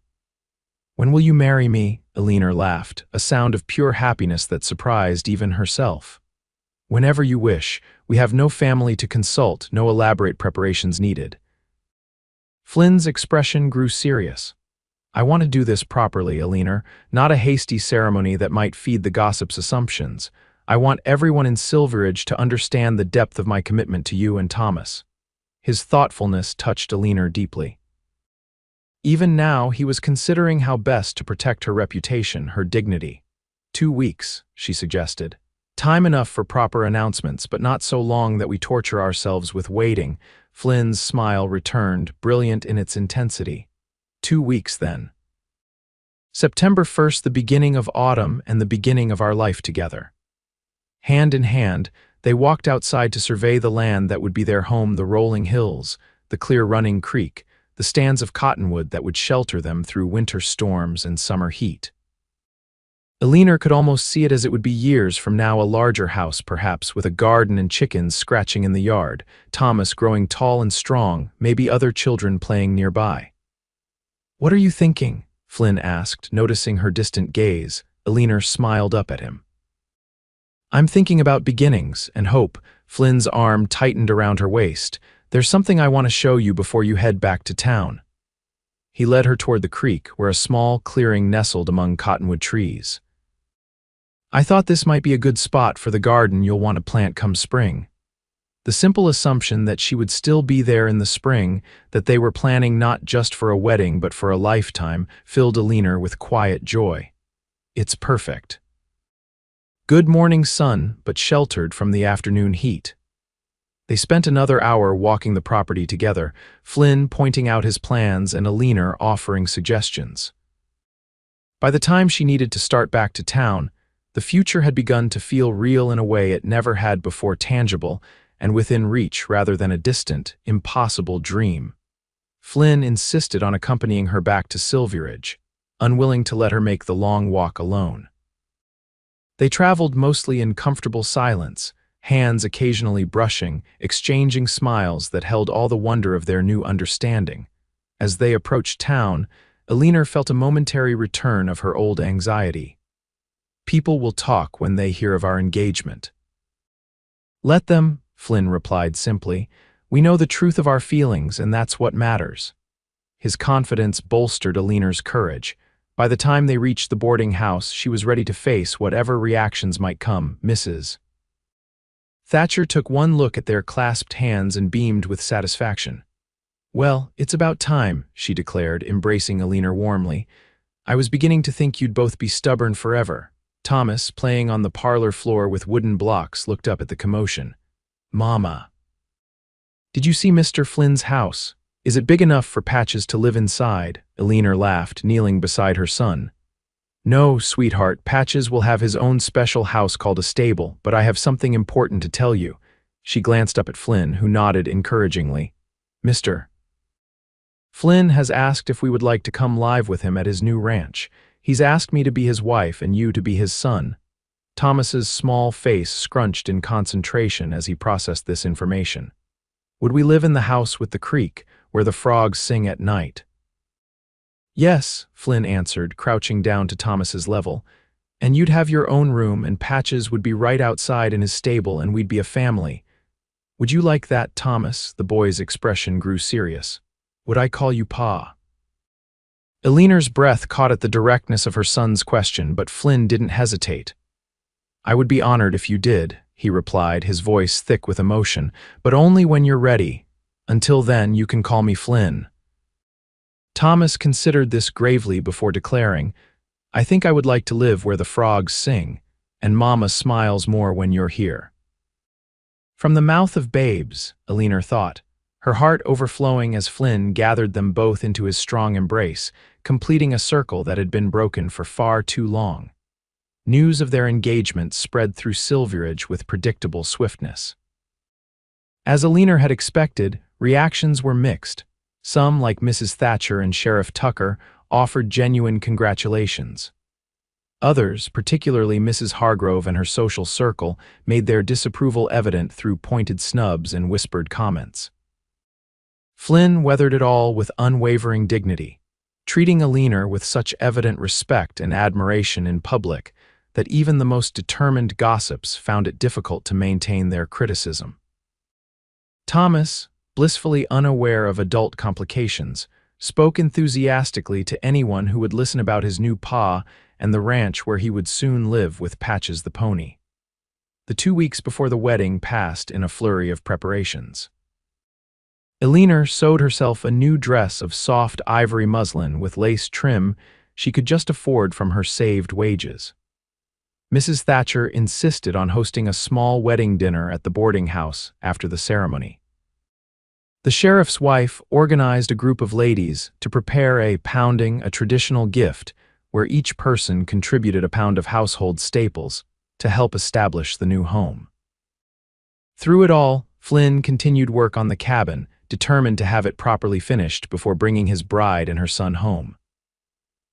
When will you marry me? Elena laughed, a sound of pure happiness that surprised even herself. Whenever you wish. We have no family to consult, no elaborate preparations needed. Flynn's expression grew serious. I want to do this properly, Elena, not a hasty ceremony that might feed the gossip's assumptions. I want everyone in Silveridge to understand the depth of my commitment to you and Thomas. His thoughtfulness touched Elena deeply. Even now, he was considering how best to protect her reputation, her dignity. 2 weeks, she suggested. Time enough for proper announcements, but not so long that we torture ourselves with waiting. Flynn's smile returned, brilliant in its intensity. 2 weeks, then. September 1st, the beginning of autumn and the beginning of our life together. Hand in hand, they walked outside to survey the land that would be their home, the rolling hills, the clear running creek, the stands of cottonwood that would shelter them through winter storms and summer heat. Elinor could almost see it as it would be years from now, a larger house perhaps, with a garden and chickens scratching in the yard, Thomas growing tall and strong, maybe other children playing nearby. "What are you thinking?" Flynn asked, noticing her distant gaze. Elinor smiled up at him. "I'm thinking about beginnings and hope." Flynn's arm tightened around her waist. "There's something I want to show you before you head back to town." He led her toward the creek, where a small clearing nestled among cottonwood trees. "I thought this might be a good spot for the garden you'll want to plant come spring." The simple assumption that she would still be there in the spring, that they were planning not just for a wedding but for a lifetime, filled Elinor with quiet joy. "It's perfect." Good morning sun, but sheltered from the afternoon heat. They spent another hour walking the property together, Flynn pointing out his plans and Elinor offering suggestions. By the time she needed to start back to town, the future had begun to feel real in a way it never had before, tangible and within reach rather than a distant, impossible dream. Flynn insisted on accompanying her back to Silveridge, unwilling to let her make the long walk alone. They traveled mostly in comfortable silence, hands occasionally brushing, exchanging smiles that held all the wonder of their new understanding. As they approached town, Elinor felt a momentary return of her old anxiety. "People will talk when they hear of our engagement." "Let them," Flynn replied simply. "We know the truth of our feelings, and that's what matters." His confidence bolstered Elinor's courage. By the time they reached the boarding house, she was ready to face whatever reactions might come. Mrs. Thatcher took one look at their clasped hands and beamed with satisfaction. "Well, it's about time," she declared, embracing Elinor warmly. "I was beginning to think you'd both be stubborn forever." Thomas, playing on the parlor floor with wooden blocks, looked up at the commotion. "Mama, did you see Mr. Flynn's house? Is it big enough for Patches to live inside?" Elinor laughed, kneeling beside her son. "No, sweetheart, Patches will have his own special house called a stable, but I have something important to tell you." She glanced up at Flynn, who nodded encouragingly. "Mr. Flynn has asked if we would like to come live with him at his new ranch. He's asked me to be his wife and you to be his son." Thomas's small face scrunched in concentration as he processed this information. "Would we live in the house with the creek, where the frogs sing at night?" "Yes," Flynn answered, crouching down to Thomas's level. "And you'd have your own room, and Patches would be right outside in his stable, and we'd be a family. Would you like that, Thomas?" The boy's expression grew serious. "Would I call you Pa?" Elinor's breath caught at the directness of her son's question, but Flynn didn't hesitate. "I would be honored if you did," he replied, his voice thick with emotion, "but only when you're ready. Until then, you can call me Flynn." Thomas considered this gravely before declaring, "I think I would like to live where the frogs sing, and Mama smiles more when you're here." From the mouth of babes, Elinor thought, her heart overflowing as Flynn gathered them both into his strong embrace, completing a circle that had been broken for far too long. News of their engagement spread through Silveridge with predictable swiftness. As Elinor had expected, reactions were mixed. Some, like Mrs. Thatcher and Sheriff Tucker, offered genuine congratulations. Others, particularly Mrs. Hargrove and her social circle, made their disapproval evident through pointed snubs and whispered comments. Flynn weathered it all with unwavering dignity, treating Elinor with such evident respect and admiration in public that even the most determined gossips found it difficult to maintain their criticism. Thomas, blissfully unaware of adult complications, spoke enthusiastically to anyone who would listen about his new pa and the ranch where he would soon live with Patches the pony. The 2 weeks before the wedding passed in a flurry of preparations. Eleanor sewed herself a new dress of soft ivory muslin with lace trim she could just afford from her saved wages. Mrs. Thatcher insisted on hosting a small wedding dinner at the boarding house after the ceremony. The sheriff's wife organized a group of ladies to prepare a traditional gift where each person contributed a pound of household staples to help establish the new home. Through it all, Flynn continued work on the cabin, determined to have it properly finished before bringing his bride and her son home.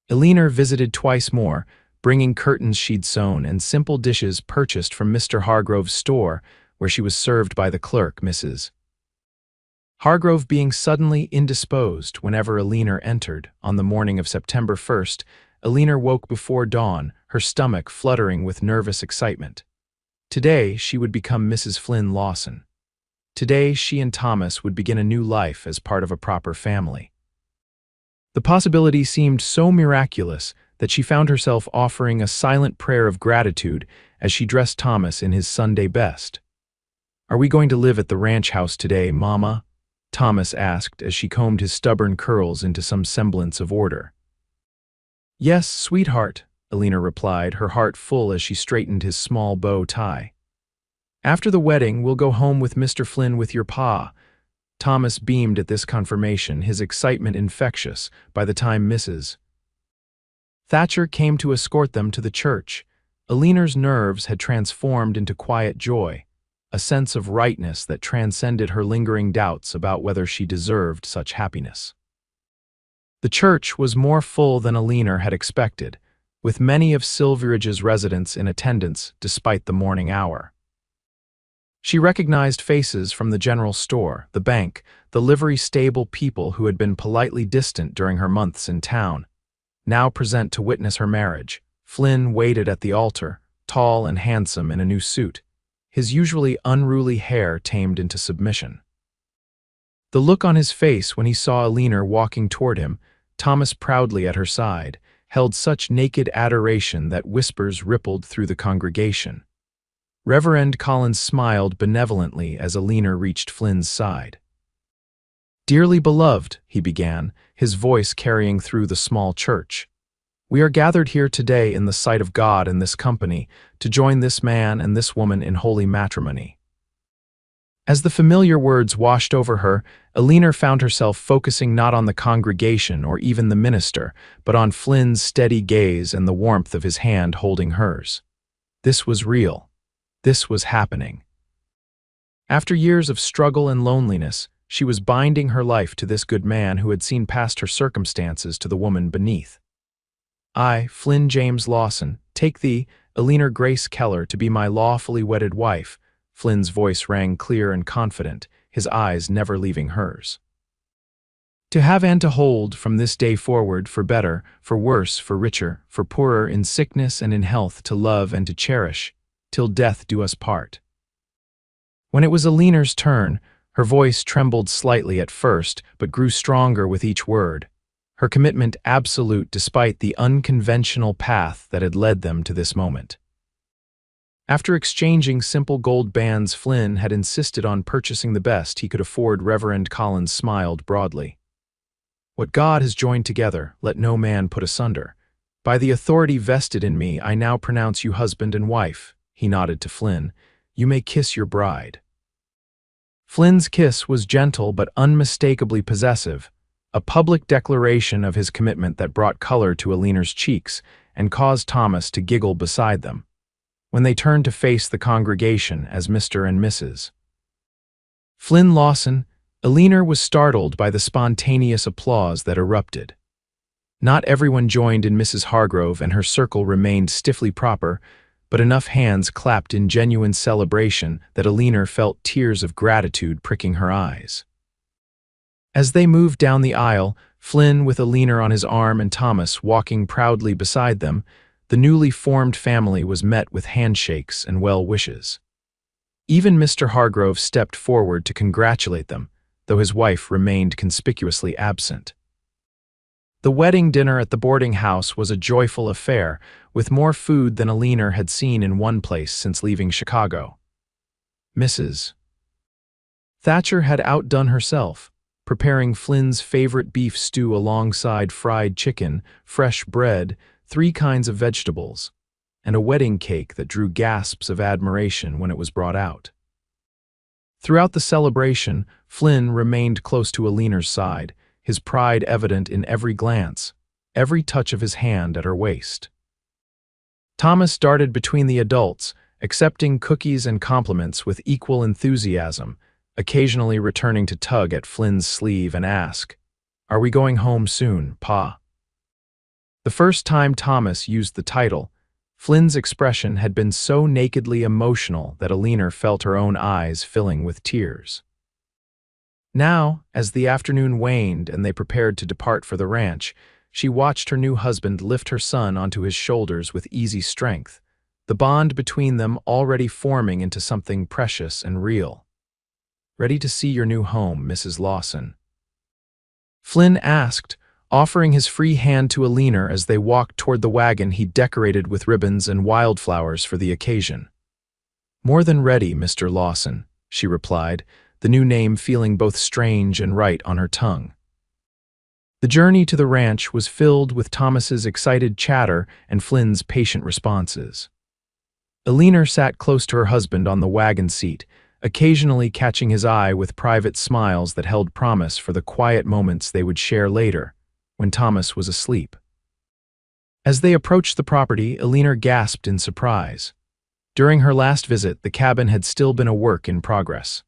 Eleanor visited twice more, bringing curtains she'd sewn and simple dishes purchased from Mr. Hargrove's store, where she was served by the clerk, Mrs. Hargrove being suddenly indisposed whenever Eleanor entered. On the morning of September 1st, Eleanor woke before dawn, her stomach fluttering with nervous excitement. Today, she would become Mrs. Flynn Lawson. Today, she and Thomas would begin a new life as part of a proper family. The possibility seemed so miraculous that she found herself offering a silent prayer of gratitude as she dressed Thomas in his Sunday best. "Are we going to live at the ranch house today, Mama?" Thomas asked as she combed his stubborn curls into some semblance of order. "Yes, sweetheart," Eleanor replied, her heart full as she straightened his small bow tie. "After the wedding, we'll go home with Mr. Flynn with your pa." Thomas beamed at this confirmation, his excitement infectious, by the time Mrs. Thatcher came to escort them to the church. Eleanor's nerves had transformed into quiet joy, a sense of rightness that transcended her lingering doubts about whether she deserved such happiness. The church was more full than Eleanor had expected, with many of Silveridge's residents in attendance despite the morning hour. She recognized faces from the general store, the bank, the livery stable, people who had been politely distant during her months in town, now present to witness her marriage. Flynn waited at the altar, tall and handsome in a new suit, his usually unruly hair tamed into submission. The look on his face when he saw Eleanor walking toward him, Thomas proudly at her side, held such naked adoration that whispers rippled through the congregation. Reverend Collins smiled benevolently as Eleanor reached Flynn's side. "Dearly beloved," he began, his voice carrying through the small church, "we are gathered here today in the sight of God in this company to join this man and this woman in holy matrimony." As the familiar words washed over her, Eleanor found herself focusing not on the congregation or even the minister, but on Flynn's steady gaze and the warmth of his hand holding hers. This was real. This was happening. After years of struggle and loneliness, she was binding her life to this good man who had seen past her circumstances to the woman beneath. "I, Flynn James Lawson, take thee, Eleanor Grace Keller, to be my lawfully wedded wife." Flynn's voice rang clear and confident, his eyes never leaving hers. "To have and to hold from this day forward, for better, for worse, for richer, for poorer, in sickness and in health, to love and to cherish, till death do us part." When it was Eleanor's turn, her voice trembled slightly at first, but grew stronger with each word, her commitment absolute despite the unconventional path that had led them to this moment. After exchanging simple gold bands, Flynn had insisted on purchasing the best he could afford. Reverend Collins smiled broadly. "What God has joined together, let no man put asunder. By the authority vested in me, I now pronounce you husband and wife." He nodded to Flynn. "You may kiss your bride." Flynn's kiss was gentle but unmistakably possessive, a public declaration of his commitment that brought color to Eleanor's cheeks and caused Thomas to giggle beside them. When they turned to face the congregation as Mr. and Mrs. Flynn Lawson, Eleanor was startled by the spontaneous applause that erupted. Not everyone joined in Mrs. Hargrove, and her circle remained stiffly proper, but enough hands clapped in genuine celebration that Eleanor felt tears of gratitude pricking her eyes. As they moved down the aisle, Flynn with Eleanor on his arm and Thomas walking proudly beside them, the newly formed family was met with handshakes and well wishes. Even Mr. Hargrove stepped forward to congratulate them, though his wife remained conspicuously absent. The wedding dinner at the boarding house was a joyful affair, with more food than Eleanor had seen in one place since leaving Chicago. Mrs. Thatcher had outdone herself. preparing Flynn's favorite beef stew alongside fried chicken, fresh bread, 3 kinds of vegetables, and a wedding cake that drew gasps of admiration when it was brought out. Throughout the celebration, Flynn remained close to Alina's side, his pride evident in every glance, every touch of his hand at her waist. Thomas darted between the adults, accepting cookies and compliments with equal enthusiasm, occasionally returning to tug at Flynn's sleeve and ask, "Are we going home soon, Pa?" The first time Thomas used the title, Flynn's expression had been so nakedly emotional that Alina felt her own eyes filling with tears. Now, as the afternoon waned and they prepared to depart for the ranch, she watched her new husband lift her son onto his shoulders with easy strength, the bond between them already forming into something precious and real. "Ready to see your new home, Mrs. Lawson?" Flynn asked, offering his free hand to Alina as they walked toward the wagon he decorated with ribbons and wildflowers for the occasion. "More than ready, Mr. Lawson," she replied, the new name feeling both strange and right on her tongue. The journey to the ranch was filled with Thomas's excited chatter and Flynn's patient responses. Alina sat close to her husband on the wagon seat, occasionally catching his eye with private smiles that held promise for the quiet moments they would share later, when Thomas was asleep. As they approached the property, Alina gasped in surprise. During her last visit, the cabin had still been a work in progress.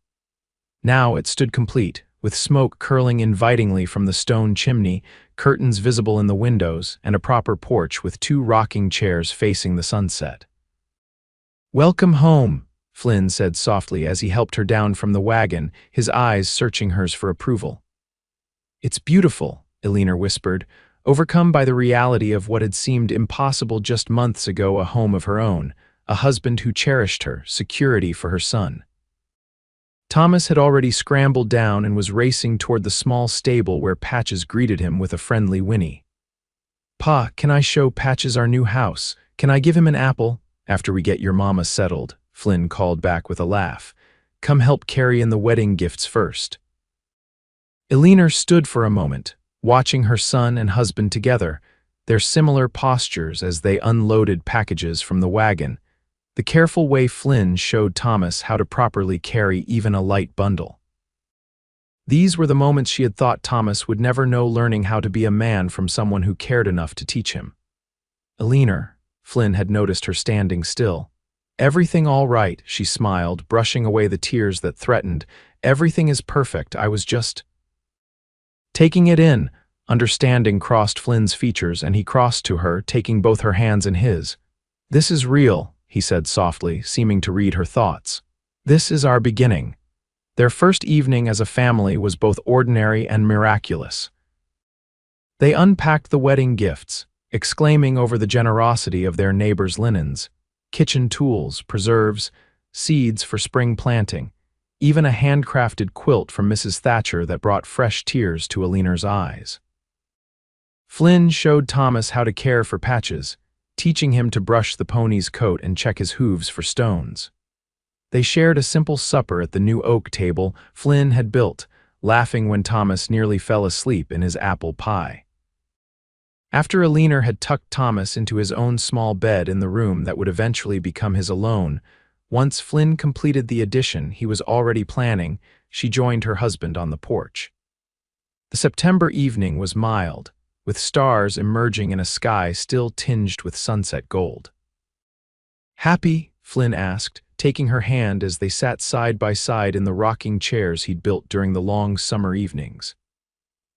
Now it stood complete, with smoke curling invitingly from the stone chimney, curtains visible in the windows, and a proper porch with 2 rocking chairs facing the sunset. "Welcome home," Flynn said softly as he helped her down from the wagon, his eyes searching hers for approval. "It's beautiful," Alina whispered, overcome by the reality of what had seemed impossible just months ago, a home of her own, a husband who cherished her, security for her son. Thomas had already scrambled down and was racing toward the small stable where Patches greeted him with a friendly whinny. "Pa, can I show Patches our new house? Can I give him an apple? After we get your mama settled," Flynn called back with a laugh. "Come help carry in the wedding gifts first." Alina stood for a moment, watching her son and husband together, their similar postures as they unloaded packages from the wagon, the careful way Flynn showed Thomas how to properly carry even a light bundle. These were the moments she had thought Thomas would never know, learning how to be a man from someone who cared enough to teach him. "Alina," Flynn had noticed her standing still. "Everything all right," she smiled, brushing away the tears that threatened. "Everything is perfect, I was just—" Taking it in, understanding crossed Flynn's features, and he crossed to her, taking both her hands in his. "This is real," he said softly, seeming to read her thoughts. "This is our beginning." Their first evening as a family was both ordinary and miraculous. They unpacked the wedding gifts, exclaiming over the generosity of their neighbors' linens, kitchen tools, preserves, seeds for spring planting, even a handcrafted quilt from Mrs. Thatcher that brought fresh tears to Alina's eyes. Flynn showed Thomas how to care for Patches, teaching him to brush the pony's coat and check his hooves for stones. They shared a simple supper at the new oak table Flynn had built, laughing when Thomas nearly fell asleep in his apple pie. After Alina had tucked Thomas into his own small bed in the room that would eventually become his alone, once Flynn completed the addition he was already planning, she joined her husband on the porch. The September evening was mild, with stars emerging in a sky still tinged with sunset gold. "Happy?" Flynn asked, taking her hand as they sat side by side in the rocking chairs he'd built during the long summer evenings.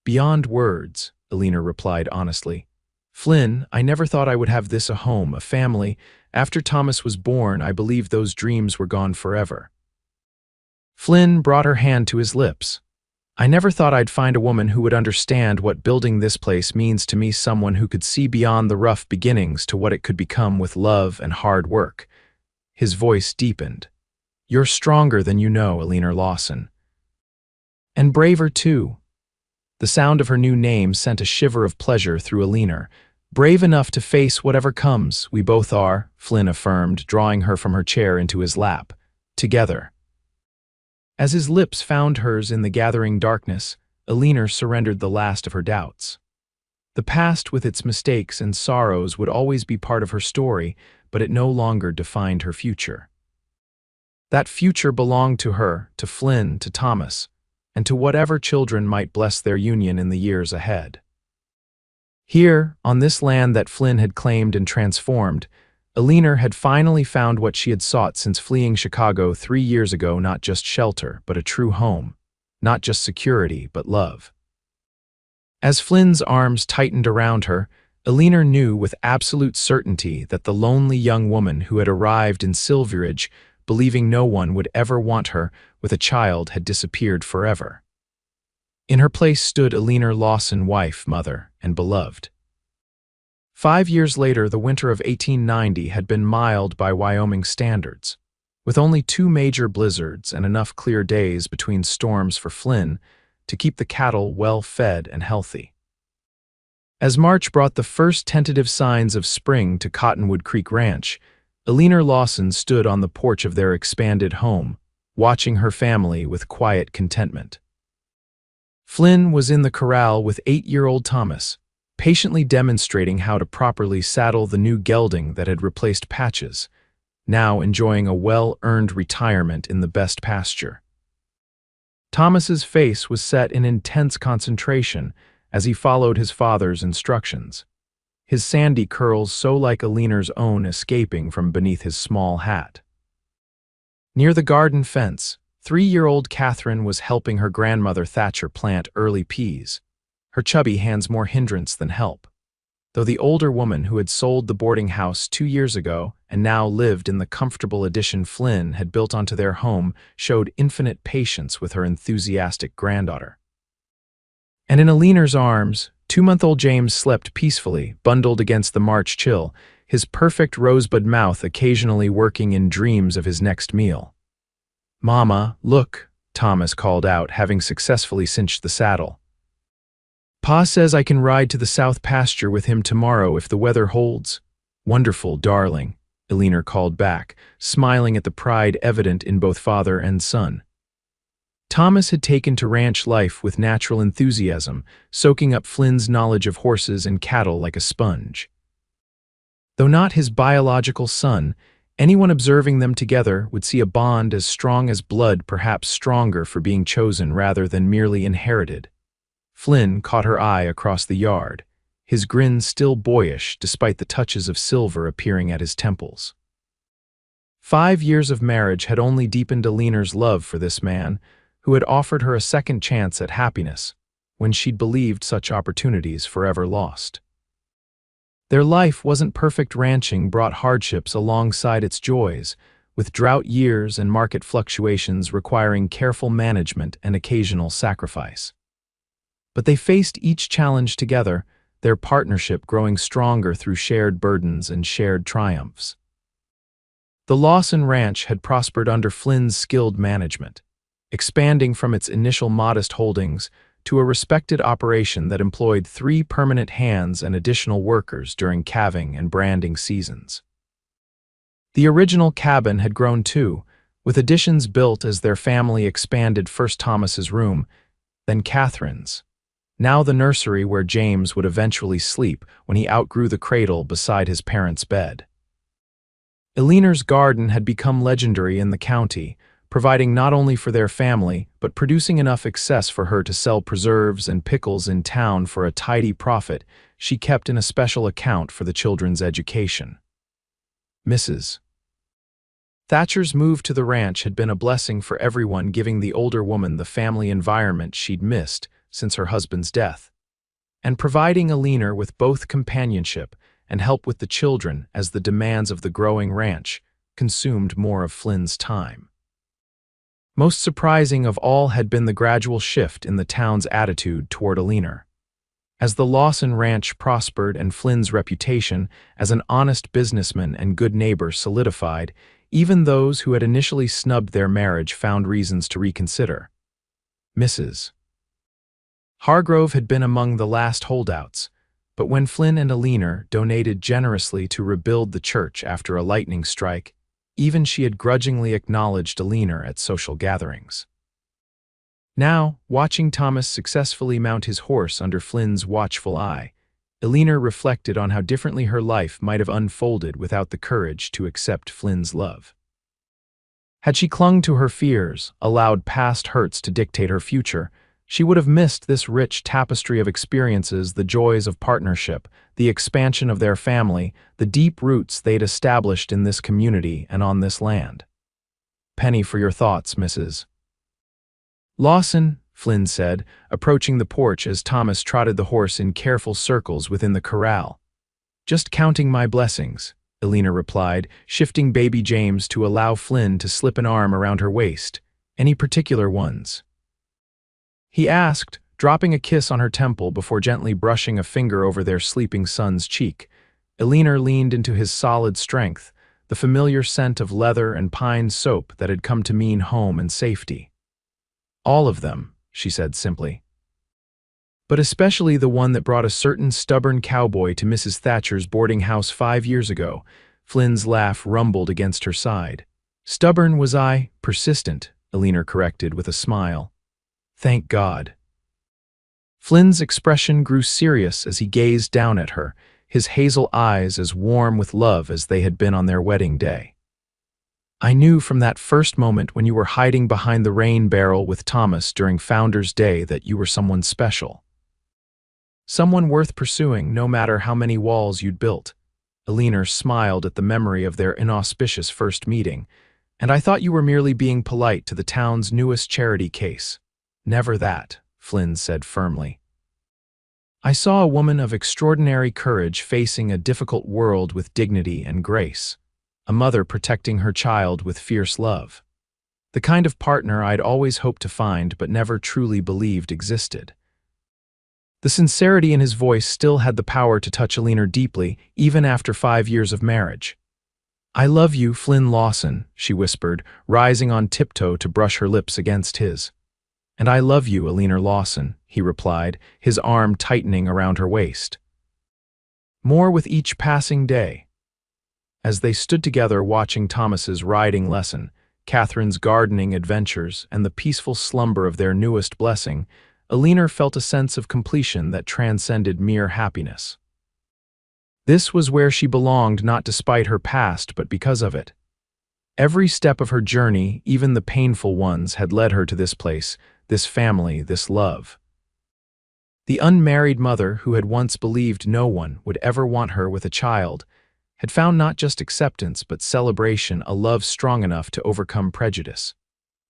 "Beyond words," Alina replied honestly. "Flynn, I never thought I would have this, a home, a family. After Thomas was born, I believed those dreams were gone forever." Flynn brought her hand to his lips. "I never thought I'd find a woman who would understand what building this place means to me, someone who could see beyond the rough beginnings to what it could become with love and hard work." His voice deepened. "You're stronger than you know, Alina Lawson. And braver, too." The sound of her new name sent a shiver of pleasure through Alina. "Brave enough to face whatever comes, we both are," Flynn affirmed, drawing her from her chair into his lap. "Together." As his lips found hers in the gathering darkness, Alina surrendered the last of her doubts. The past with its mistakes and sorrows would always be part of her story, but it no longer defined her future. That future belonged to her, to Flynn, to Thomas, and to whatever children might bless their union in the years ahead. Here, on this land that Flynn had claimed and transformed, Alina had finally found what she had sought since fleeing Chicago 3 years ago, not just shelter, but a true home, not just security, but love. As Flynn's arms tightened around her, Alina knew with absolute certainty that the lonely young woman who had arrived in Silveridge, believing no one would ever want her with a child, had disappeared forever. In her place stood Alina Lawson, wife, mother, and beloved. 5 years later, the winter of 1890 had been mild by Wyoming standards, with only 2 major blizzards and enough clear days between storms for Flynn to keep the cattle well fed and healthy. As March brought the first tentative signs of spring to Cottonwood Creek Ranch, Alina Lawson stood on the porch of their expanded home, watching her family with quiet contentment. Flynn was in the corral with 8-year-old Thomas, patiently demonstrating how to properly saddle the new gelding that had replaced Patches, now enjoying a well-earned retirement in the best pasture. Thomas's face was set in intense concentration as he followed his father's instructions, his sandy curls so like Alina's own escaping from beneath his small hat. Near the garden fence, 3-year-old Catherine was helping her grandmother Thatcher plant early peas, her chubby hands more hindrance than help, though the older woman who had sold the boarding house 2 years ago and now lived in the comfortable addition Flynn had built onto their home showed infinite patience with her enthusiastic granddaughter. And in Alina's arms, 2-month-old James slept peacefully, bundled against the March chill, his perfect rosebud mouth occasionally working in dreams of his next meal. "Mama, look," Thomas called out, having successfully cinched the saddle. "Pa says I can ride to the south pasture with him tomorrow if the weather holds." "Wonderful, darling," Alina called back, smiling at the pride evident in both father and son. Thomas had taken to ranch life with natural enthusiasm, soaking up Flynn's knowledge of horses and cattle like a sponge. Though not his biological son, anyone observing them together would see a bond as strong as blood, perhaps stronger for being chosen rather than merely inherited. Flynn caught her eye across the yard, his grin still boyish despite the touches of silver appearing at his temples. 5 years of marriage had only deepened Alina's love for this man, who had offered her a second chance at happiness when she'd believed such opportunities forever lost. Their life wasn't perfect. Ranching brought hardships alongside its joys, with drought years and market fluctuations requiring careful management and occasional sacrifice. But they faced each challenge together, their partnership growing stronger through shared burdens and shared triumphs. The Lawson Ranch had prospered under Flynn's skilled management, expanding from its initial modest holdings to a respected operation that employed 3 permanent hands and additional workers during calving and branding seasons. The original cabin had grown too, with additions built as their family expanded, first Thomas's room, then Catherine's, now the nursery where James would eventually sleep when he outgrew the cradle beside his parents' bed. Alina's garden had become legendary in the county, providing not only for their family, but producing enough excess for her to sell preserves and pickles in town for a tidy profit she kept in a special account for the children's education. Mrs. Thatcher's move to the ranch had been a blessing for everyone, giving the older woman the family environment she'd missed since her husband's death, and providing Alina with both companionship and help with the children as the demands of the growing ranch consumed more of Flynn's time. Most surprising of all had been the gradual shift in the town's attitude toward Alina. As the Lawson Ranch prospered and Flynn's reputation as an honest businessman and good neighbor solidified, even those who had initially snubbed their marriage found reasons to reconsider. Mrs. Hargrove had been among the last holdouts, but when Flynn and Alina donated generously to rebuild the church after a lightning strike, even she had grudgingly acknowledged Alina at social gatherings. Now, watching Thomas successfully mount his horse under Flynn's watchful eye, Elena reflected on how differently her life might have unfolded without the courage to accept Flynn's love. Had she clung to her fears, allowed past hurts to dictate her future, she would have missed this rich tapestry of experiences, the joys of partnership, the expansion of their family, the deep roots they'd established in this community and on this land. Penny for your thoughts, Mrs. Lawson, Flynn said, approaching the porch as Thomas trotted the horse in careful circles within the corral. Just counting my blessings, Elena replied, shifting baby James to allow Flynn to slip an arm around her waist. Any particular ones? He asked, dropping a kiss on her temple before gently brushing a finger over their sleeping son's cheek. Elena leaned into his solid strength, the familiar scent of leather and pine soap that had come to mean home and safety. All of them, she said simply. But especially the one that brought a certain stubborn cowboy to Mrs. Thatcher's boarding house 5 years ago. Flynn's laugh rumbled against her side. Stubborn was I, persistent, Elena corrected with a smile. Thank God. Flynn's expression grew serious as he gazed down at her, his hazel eyes as warm with love as they had been on their wedding day. I knew from that first moment when you were hiding behind the rain barrel with Thomas during Founder's Day that you were someone special. Someone worth pursuing no matter how many walls you'd built. Elena smiled at the memory of their inauspicious first meeting, and I thought you were merely being polite to the town's newest charity case. Never that, Flynn said firmly. I saw a woman of extraordinary courage facing a difficult world with dignity and grace. A mother protecting her child with fierce love. The kind of partner I'd always hoped to find but never truly believed existed. The sincerity in his voice still had the power to touch Elena deeply, even after 5 years of marriage. I love you, Flynn Lawson, she whispered, rising on tiptoe to brush her lips against his. And I love you, Elena Lawson, he replied, his arm tightening around her waist. More with each passing day. As they stood together watching Thomas's riding lesson, Catherine's gardening adventures, and the peaceful slumber of their newest blessing, Elena felt a sense of completion that transcended mere happiness. This was where she belonged, not despite her past, but because of it. Every step of her journey, even the painful ones, had led her to this place, this family, this love. The unmarried mother who had once believed no one would ever want her with a child had found not just acceptance but celebration, a love strong enough to overcome prejudice,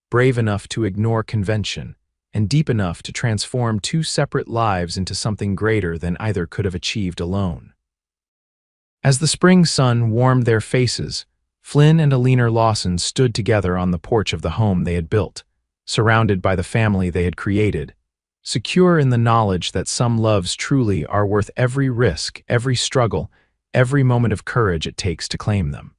brave enough to ignore convention, and deep enough to transform 2 separate lives into something greater than either could have achieved alone. As the spring sun warmed their faces, Flynn and Elena Lawson stood together on the porch of the home they had built, surrounded by the family they had created, secure in the knowledge that some loves truly are worth every risk, every struggle, every moment of courage it takes to claim them.